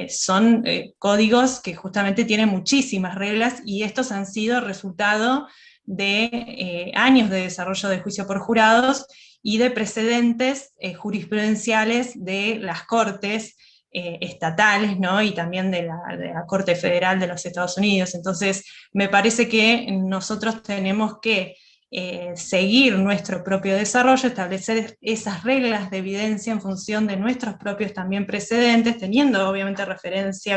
son códigos que justamente tienen muchísimas reglas, y estos han sido resultado de años de desarrollo de juicio por jurados y de precedentes jurisprudenciales de las cortes estatales, ¿no?, y también de la Corte Federal de los Estados Unidos. Entonces, me parece que nosotros tenemos que seguir nuestro propio desarrollo, establecer esas reglas de evidencia en función de nuestros propios también precedentes, teniendo obviamente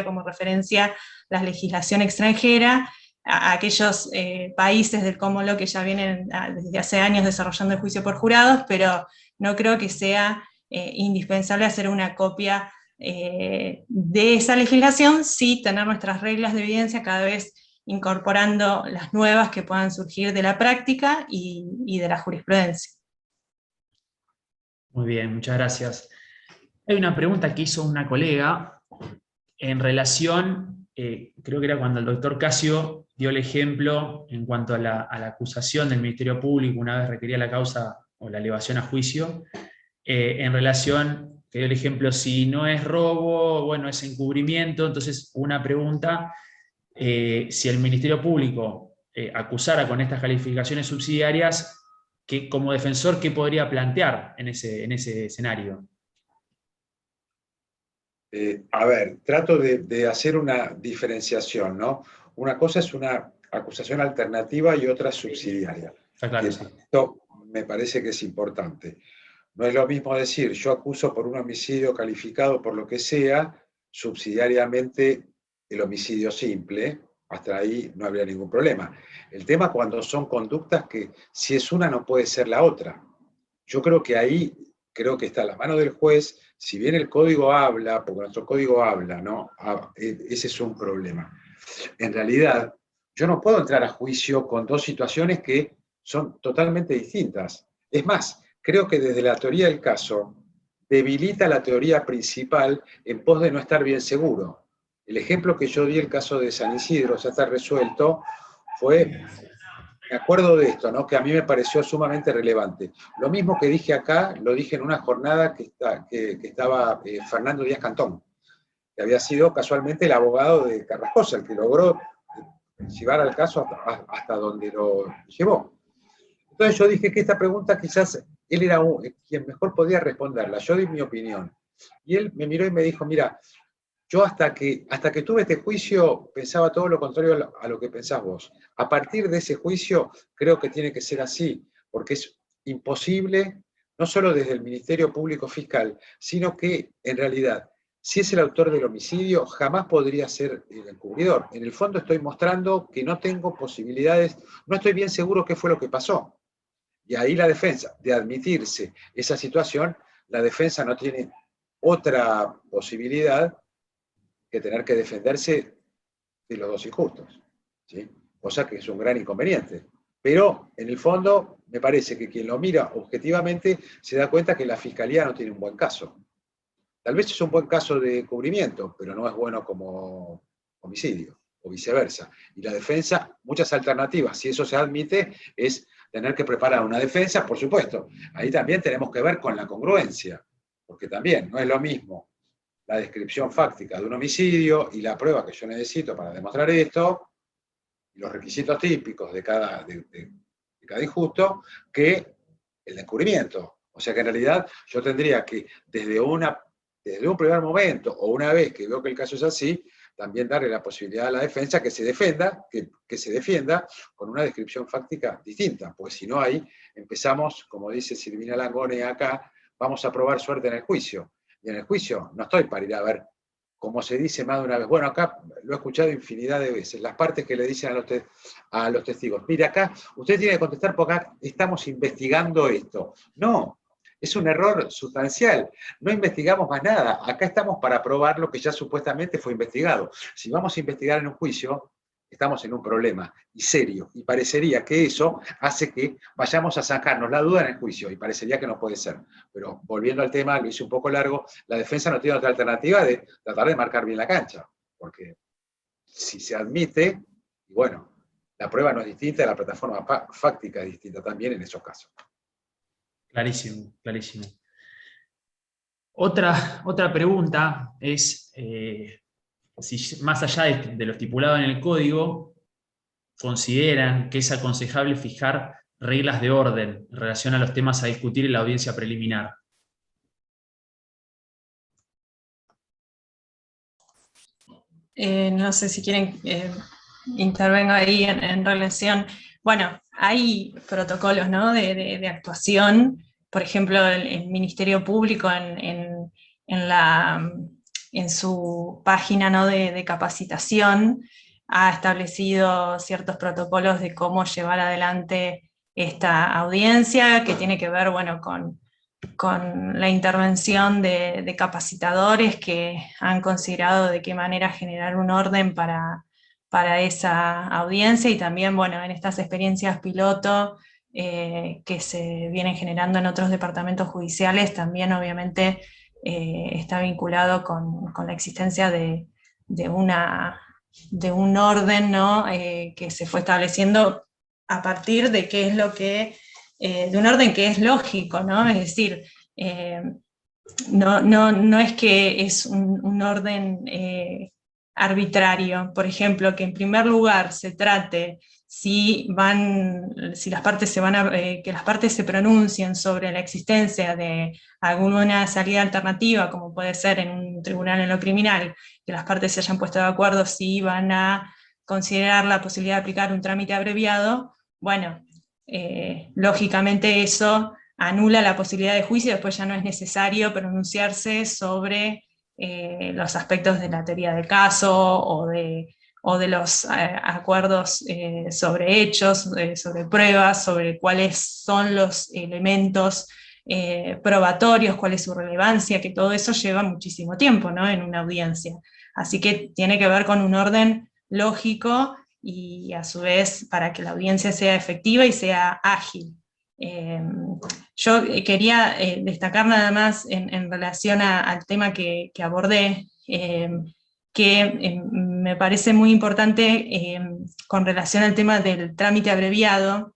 como referencia la legislación extranjera, a aquellos países del Cómodo que ya vienen desde hace años desarrollando el juicio por jurados, pero no creo que sea indispensable hacer una copia de esa legislación, sí tener nuestras reglas de evidencia cada vez incorporando las nuevas que puedan surgir de la práctica y de la jurisprudencia. Muy bien, muchas gracias. Hay una pregunta que hizo una colega en relación, creo que era cuando el doctor Casio dio el ejemplo en cuanto a la acusación del Ministerio Público una vez requería la causa o la elevación a juicio, en relación, que dio el ejemplo, si no es robo, bueno, es encubrimiento. Entonces, una pregunta, si el Ministerio Público acusara con estas calificaciones subsidiarias, como defensor, ¿qué podría plantear en ese escenario? A ver, trato de hacer una diferenciación, ¿no? Una cosa es una acusación alternativa y otra subsidiaria. Está claro, sí. Esto me parece que es importante. No es lo mismo decir, yo acuso por un homicidio calificado por lo que sea, subsidiariamente el homicidio simple, hasta ahí no habría ningún problema. El tema cuando son conductas que si es una no puede ser la otra. Yo creo que ahí creo que está a la mano del juez, si bien el código habla, porque nuestro código habla, ¿no? Ese es un problema. En realidad, yo no puedo entrar a juicio con dos situaciones que son totalmente distintas. Es más, creo que desde la teoría del caso, debilita la teoría principal en pos de no estar bien seguro. El ejemplo que yo di, el caso de San Isidro, ya está resuelto, me acuerdo de esto, ¿no? Que a mí me pareció sumamente relevante. Lo mismo que dije acá, lo dije en una jornada que estaba Fernando Díaz Cantón, que había sido casualmente el abogado de Carrascosa, el que logró llevar al caso hasta donde lo llevó. Entonces yo dije que esta pregunta quizás él era quien mejor podía responderla. Yo di mi opinión. Y él me miró y me dijo, mira, yo hasta que tuve este juicio pensaba todo lo contrario a lo que pensás vos. A partir de ese juicio creo que tiene que ser así, porque es imposible, no solo desde el Ministerio Público Fiscal, sino que en realidad, si es el autor del homicidio, jamás podría ser el encubridor. En el fondo estoy mostrando que no tengo posibilidades, no estoy bien seguro qué fue lo que pasó. Y ahí la defensa, de admitirse esa situación, la defensa no tiene otra posibilidad que tener que defenderse de los dos injustos, ¿sí? Cosa que es un gran inconveniente. Pero, en el fondo, me parece que quien lo mira objetivamente se da cuenta que la Fiscalía no tiene un buen caso. Tal vez es un buen caso de encubrimiento, pero no es bueno como homicidio, o viceversa. Y la defensa, muchas alternativas, si eso se admite, es tener que preparar una defensa, por supuesto. Ahí también tenemos que ver con la congruencia, porque también no es lo mismo la descripción fáctica de un homicidio y la prueba que yo necesito para demostrar esto, y los requisitos típicos de cada injusto, que el descubrimiento. O sea que en realidad yo tendría que, desde un primer momento, o una vez que veo que el caso es así, también darle la posibilidad a la defensa que se defienda, que se defienda con una descripción fáctica distinta, porque si no ahí empezamos, como dice Silvina Langone acá, vamos a probar suerte en el juicio. Y en el juicio no estoy para ir a ver, como se dice más de una vez, bueno, acá lo he escuchado infinidad de veces, las partes que le dicen a los testigos, mire, acá usted tiene que contestar porque acá estamos investigando esto. No, es un error sustancial, no investigamos más nada, acá estamos para probar lo que ya supuestamente fue investigado. Si vamos a investigar en un juicio, estamos en un problema, y serio, y parecería que eso hace que vayamos a sacarnos la duda en el juicio, y parecería que no puede ser. Pero volviendo al tema, lo hice un poco largo, la defensa no tiene otra alternativa de tratar de marcar bien la cancha, porque si se admite, y bueno, la prueba no es distinta, la plataforma fáctica es distinta también en esos casos. Clarísimo, clarísimo. Otra pregunta es, si más allá de lo estipulado en el código, consideran que es aconsejable fijar reglas de orden en relación a los temas a discutir en la audiencia preliminar. No sé si quieren intervengo ahí en relación. Bueno, hay protocolos, ¿no? de actuación. Por ejemplo, el Ministerio Público en su página, ¿no? de capacitación ha establecido ciertos protocolos de cómo llevar adelante esta audiencia, que tiene que ver, bueno, con la intervención de capacitadores que han considerado de qué manera generar un orden para esa audiencia, y también, bueno, en estas experiencias piloto que se vienen generando en otros departamentos judiciales, también obviamente está vinculado con la existencia de un orden, ¿no? Que se fue estableciendo a partir de qué es lo que de un orden que es lógico, ¿no? Es decir, no es que es un orden arbitrario. Por ejemplo, que en primer lugar se trate si las partes que las partes se pronuncien sobre la existencia de alguna salida alternativa, como puede ser en un tribunal en lo criminal, que las partes se hayan puesto de acuerdo si van a considerar la posibilidad de aplicar un trámite abreviado. Bueno, lógicamente eso anula la posibilidad de juicio, y después ya no es necesario pronunciarse sobre los aspectos de la teoría del caso o de los acuerdos sobre hechos, sobre pruebas, sobre cuáles son los elementos probatorios, cuál es su relevancia, que todo eso lleva muchísimo tiempo, ¿no?, en una audiencia. Así que tiene que ver con un orden lógico y a su vez para que la audiencia sea efectiva y sea ágil. Yo quería destacar nada más en relación al tema que abordé, que me parece muy importante con relación al tema del trámite abreviado,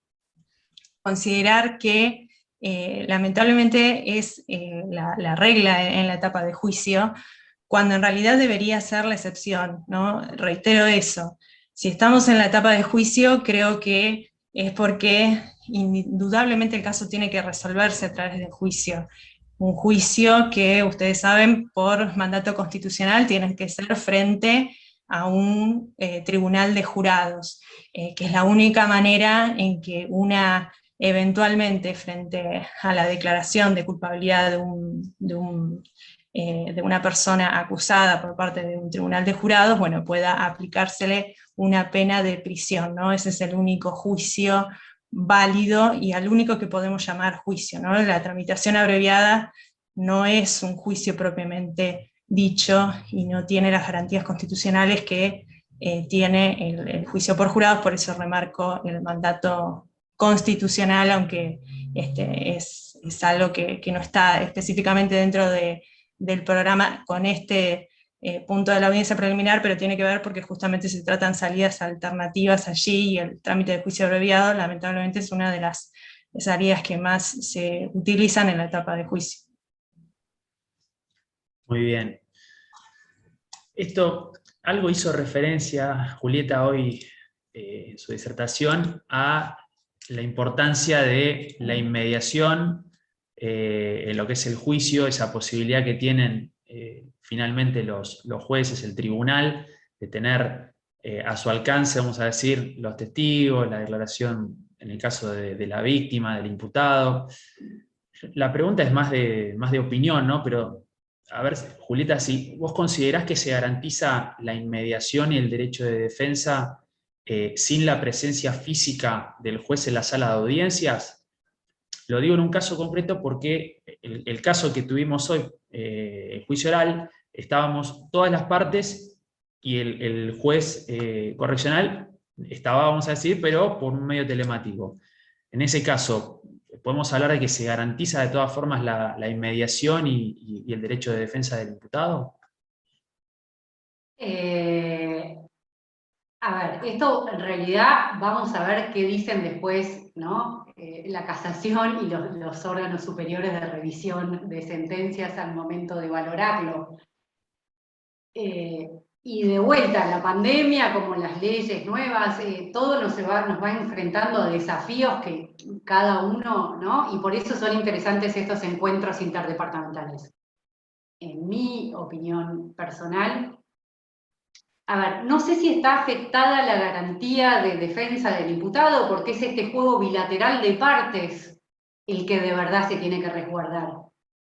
considerar que lamentablemente es la regla en la etapa de juicio, cuando en realidad debería ser la excepción, ¿no? Reitero eso. Si estamos en la etapa de juicio, creo que es porque indudablemente el caso tiene que resolverse a través del juicio. Un juicio que, ustedes saben, por mandato constitucional tiene que ser frente a un tribunal de jurados, que es la única manera en que eventualmente, frente a la declaración de culpabilidad de una persona acusada por parte de un tribunal de jurados, bueno, pueda aplicársele una pena de prisión, ¿no? Ese es el único juicio válido y al único que podemos llamar juicio, ¿no? La tramitación abreviada no es un juicio propiamente dicho y no tiene las garantías constitucionales que tiene el juicio por jurados, por eso remarco el mandato constitucional, aunque es algo que no está específicamente dentro del programa con este punto de la audiencia preliminar, pero tiene que ver porque justamente se tratan salidas alternativas allí, y el trámite de juicio abreviado lamentablemente es una de las salidas que más se utilizan en la etapa de juicio. Muy bien. Esto, algo hizo referencia Julieta hoy en su disertación a la importancia de la inmediación en lo que es el juicio, esa posibilidad que tienen finalmente los jueces, el tribunal, de tener a su alcance, vamos a decir, los testigos, la declaración en el caso de la víctima, del imputado. La pregunta es más de opinión, ¿no? Pero, a ver, Julieta, si vos considerás que se garantiza la inmediación y el derecho de defensa sin la presencia física del juez en la sala de audiencias. Lo digo en un caso concreto porque el caso que tuvimos hoy, el juicio oral, estábamos todas las partes y el juez correccional estaba, vamos a decir, pero por un medio telemático. En ese caso, ¿podemos hablar de que se garantiza de todas formas la inmediación y el derecho de defensa del imputado? A ver, esto en realidad vamos a ver qué dicen después, ¿no? La casación y los órganos superiores de revisión de sentencias al momento de valorarlo. Y de vuelta, la pandemia, como las leyes nuevas, todo nos va enfrentando a desafíos que cada uno, ¿no? Y por eso son interesantes estos encuentros interdepartamentales. En mi opinión personal, a ver, no sé si está afectada la garantía de defensa del imputado, porque es este juego bilateral de partes el que de verdad se tiene que resguardar.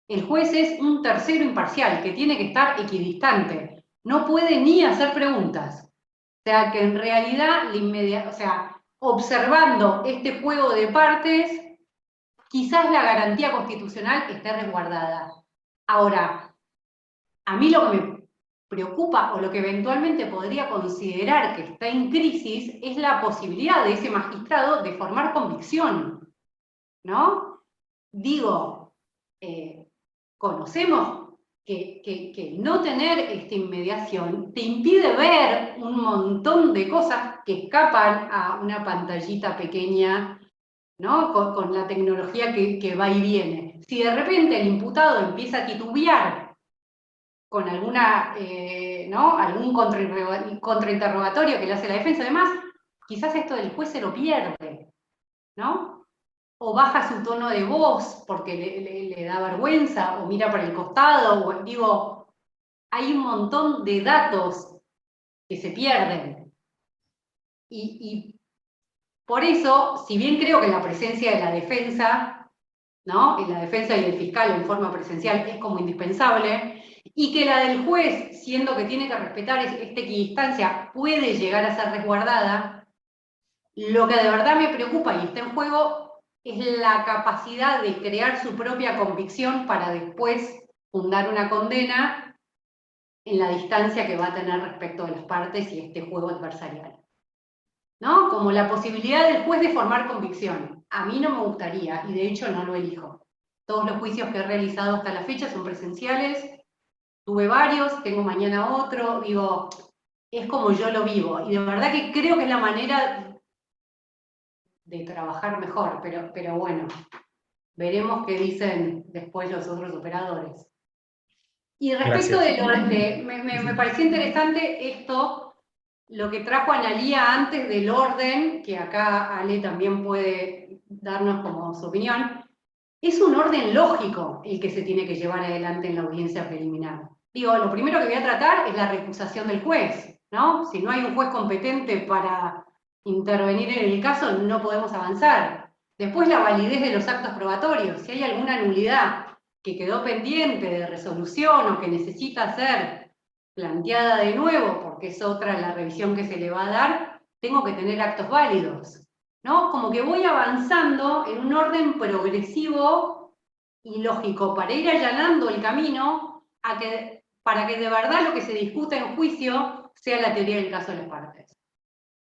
El juez es un tercero imparcial que tiene que estar equidistante, no puede ni hacer preguntas. O sea que en realidad, observando este juego de partes, quizás la garantía constitucional esté resguardada. Ahora, a mí lo que me preocupa, o lo que eventualmente podría considerar que está en crisis, es la posibilidad de ese magistrado de formar convicción, ¿no? Digo, conocemos que no tener esta inmediación te impide ver un montón de cosas que escapan a una pantallita pequeña, ¿no? Con la tecnología que va y viene. Si de repente el imputado empieza a titubear con alguna, ¿no? Algún contrainterrogatorio que le hace la defensa, además, quizás esto del juez se lo pierde, ¿no? O baja su tono de voz porque le da vergüenza, o mira para el costado, o digo, hay un montón de datos que se pierden. Y por eso, si bien creo que la presencia de la defensa, ¿no? En la defensa y el fiscal en forma presencial es como indispensable, y que la del juez, siendo que tiene que respetar esta equidistancia, puede llegar a ser resguardada, lo que de verdad me preocupa y está en juego es la capacidad de crear su propia convicción para después fundar una condena en la distancia que va a tener respecto de las partes y este juego adversarial. ¿No? Como la posibilidad del juez de formar convicción. A mí no me gustaría, y de hecho no lo elijo. Todos los juicios que he realizado hasta la fecha son presenciales, tuve varios, tengo mañana otro, digo, es como yo lo vivo, y de verdad que creo que es la manera de trabajar mejor, pero bueno, veremos qué dicen después los otros operadores. Y respecto me pareció interesante esto, lo que trajo Analía antes del orden, que acá Ale también puede darnos como su opinión, es un orden lógico el que se tiene que llevar adelante en la audiencia preliminar. Digo, lo primero que voy a tratar es la recusación del juez, ¿no? Si no hay un juez competente para intervenir en el caso, no podemos avanzar. Después la validez de los actos probatorios, si hay alguna nulidad que quedó pendiente de resolución o que necesita ser planteada de nuevo, porque es otra la revisión que se le va a dar, tengo que tener actos válidos, ¿no? Como que voy avanzando en un orden progresivo y lógico, para ir allanando el camino para que de verdad lo que se discuta en juicio sea la teoría del caso de las partes.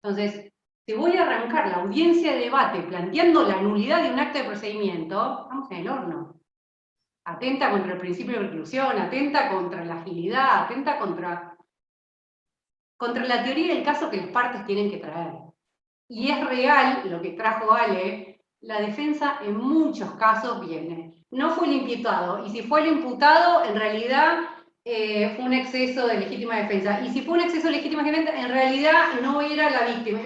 Entonces, si voy a arrancar la audiencia de debate planteando la nulidad de un acto de procedimiento, vamos en el horno. Atenta contra el principio de preclusión, atenta contra la agilidad, atenta contra la teoría del caso que las partes tienen que traer. Y es real lo que trajo Ale, la defensa en muchos casos viene. No fue el imputado, y si fue el imputado, en realidad fue un exceso de legítima defensa. Y si fue un exceso de legítima defensa, en realidad no era la víctima.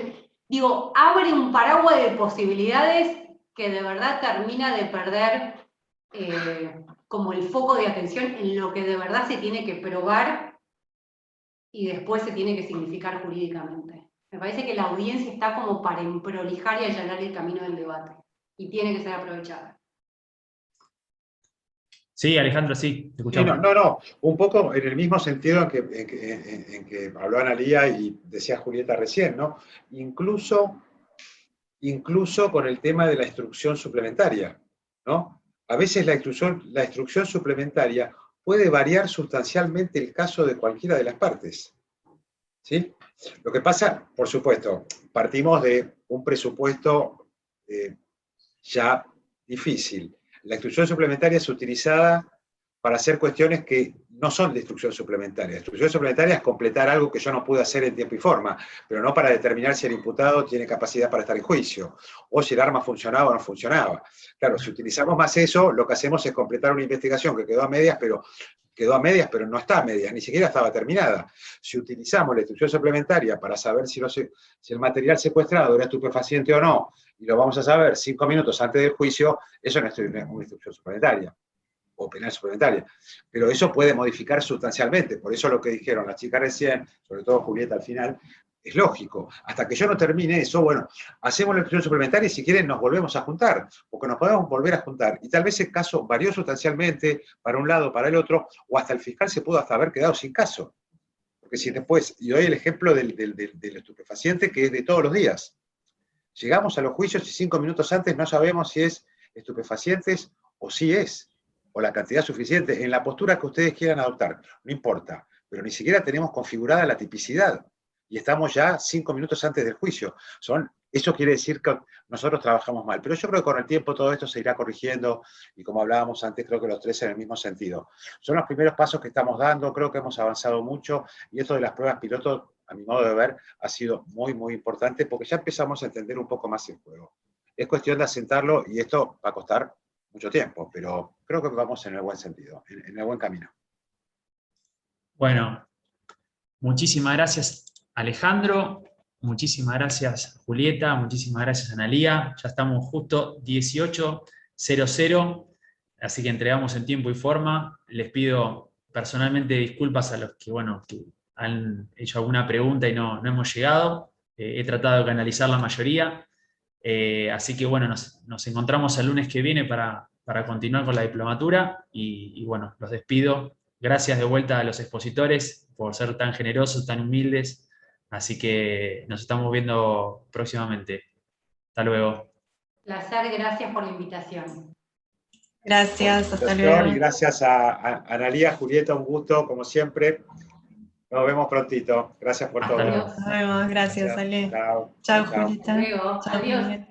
Digo, abre un paraguas de posibilidades que de verdad termina de perder como el foco de atención en lo que de verdad se tiene que probar y después se tiene que significar jurídicamente. Me parece que la audiencia está como para emprolijar y allanar el camino del debate, y tiene que ser aprovechada. Sí, Alejandro, sí, te escuchamos. Sí, no, un poco en el mismo sentido en que habló Analía y decía Julieta recién, ¿no? Incluso con el tema de la instrucción suplementaria, ¿no? A veces la instrucción suplementaria puede variar sustancialmente el caso de cualquiera de las partes, ¿sí? Lo que pasa, por supuesto, partimos de un presupuesto ya difícil. La instrucción suplementaria es utilizada para hacer cuestiones que no son de instrucción suplementaria. La instrucción suplementaria es completar algo que yo no pude hacer en tiempo y forma, pero no para determinar si el imputado tiene capacidad para estar en juicio, o si el arma funcionaba o no funcionaba. Claro, si utilizamos más eso, lo que hacemos es completar una investigación que quedó a medias, pero no está a medias, ni siquiera estaba terminada. Si utilizamos la instrucción suplementaria para saber si el material secuestrado era estupefaciente o no, y lo vamos a saber 5 minutos antes del juicio, eso no es una instrucción suplementaria o penal suplementaria. Pero eso puede modificar sustancialmente. Por eso lo que dijeron las chicas recién, sobre todo Julieta al final, es lógico. Hasta que yo no termine eso, bueno, hacemos la instrucción suplementaria y si quieren nos volvemos a juntar, porque nos podemos volver a juntar. Y tal vez el caso varió sustancialmente para un lado, para el otro, o hasta el fiscal se pudo hasta haber quedado sin caso. Porque si después, y doy el ejemplo del estupefaciente, que es de todos los días. Llegamos a los juicios y 5 minutos antes no sabemos si es estupefacientes o si es, o la cantidad suficiente, en la postura que ustedes quieran adoptar, no importa, pero ni siquiera tenemos configurada la tipicidad, y estamos ya 5 minutos antes del juicio. Eso quiere decir que nosotros trabajamos mal, pero yo creo que con el tiempo todo esto se irá corrigiendo, y como hablábamos antes, creo que los tres en el mismo sentido. Son los primeros pasos que estamos dando, creo que hemos avanzado mucho, y esto de las pruebas piloto, a mi modo de ver, ha sido muy, muy importante, porque ya empezamos a entender un poco más el juego. Es cuestión de asentarlo, y esto va a costar mucho tiempo, pero creo que vamos en el buen sentido, en el buen camino. Bueno, muchísimas gracias Alejandro, muchísimas gracias Julieta, muchísimas gracias Analía. Ya estamos justo 18:00, así que entregamos en tiempo y forma. Les pido personalmente disculpas a los que, bueno, que han hecho alguna pregunta y no hemos llegado. He tratado de canalizar la mayoría. Así que bueno, nos encontramos el lunes que viene para continuar con la diplomatura y bueno, los despido. Gracias de vuelta a los expositores por ser tan generosos, tan humildes. Así que nos estamos viendo próximamente. Hasta luego. Placer, gracias por la invitación. Gracias, hasta Y luego. gracias a Analía, Julieta, un gusto, como siempre. Nos vemos prontito. Gracias por Hasta todo. luego. Nos vemos, gracias, Ale. Chao. Chao, Chao. Julieta. Hasta luego. Chao, Adiós. Julieta.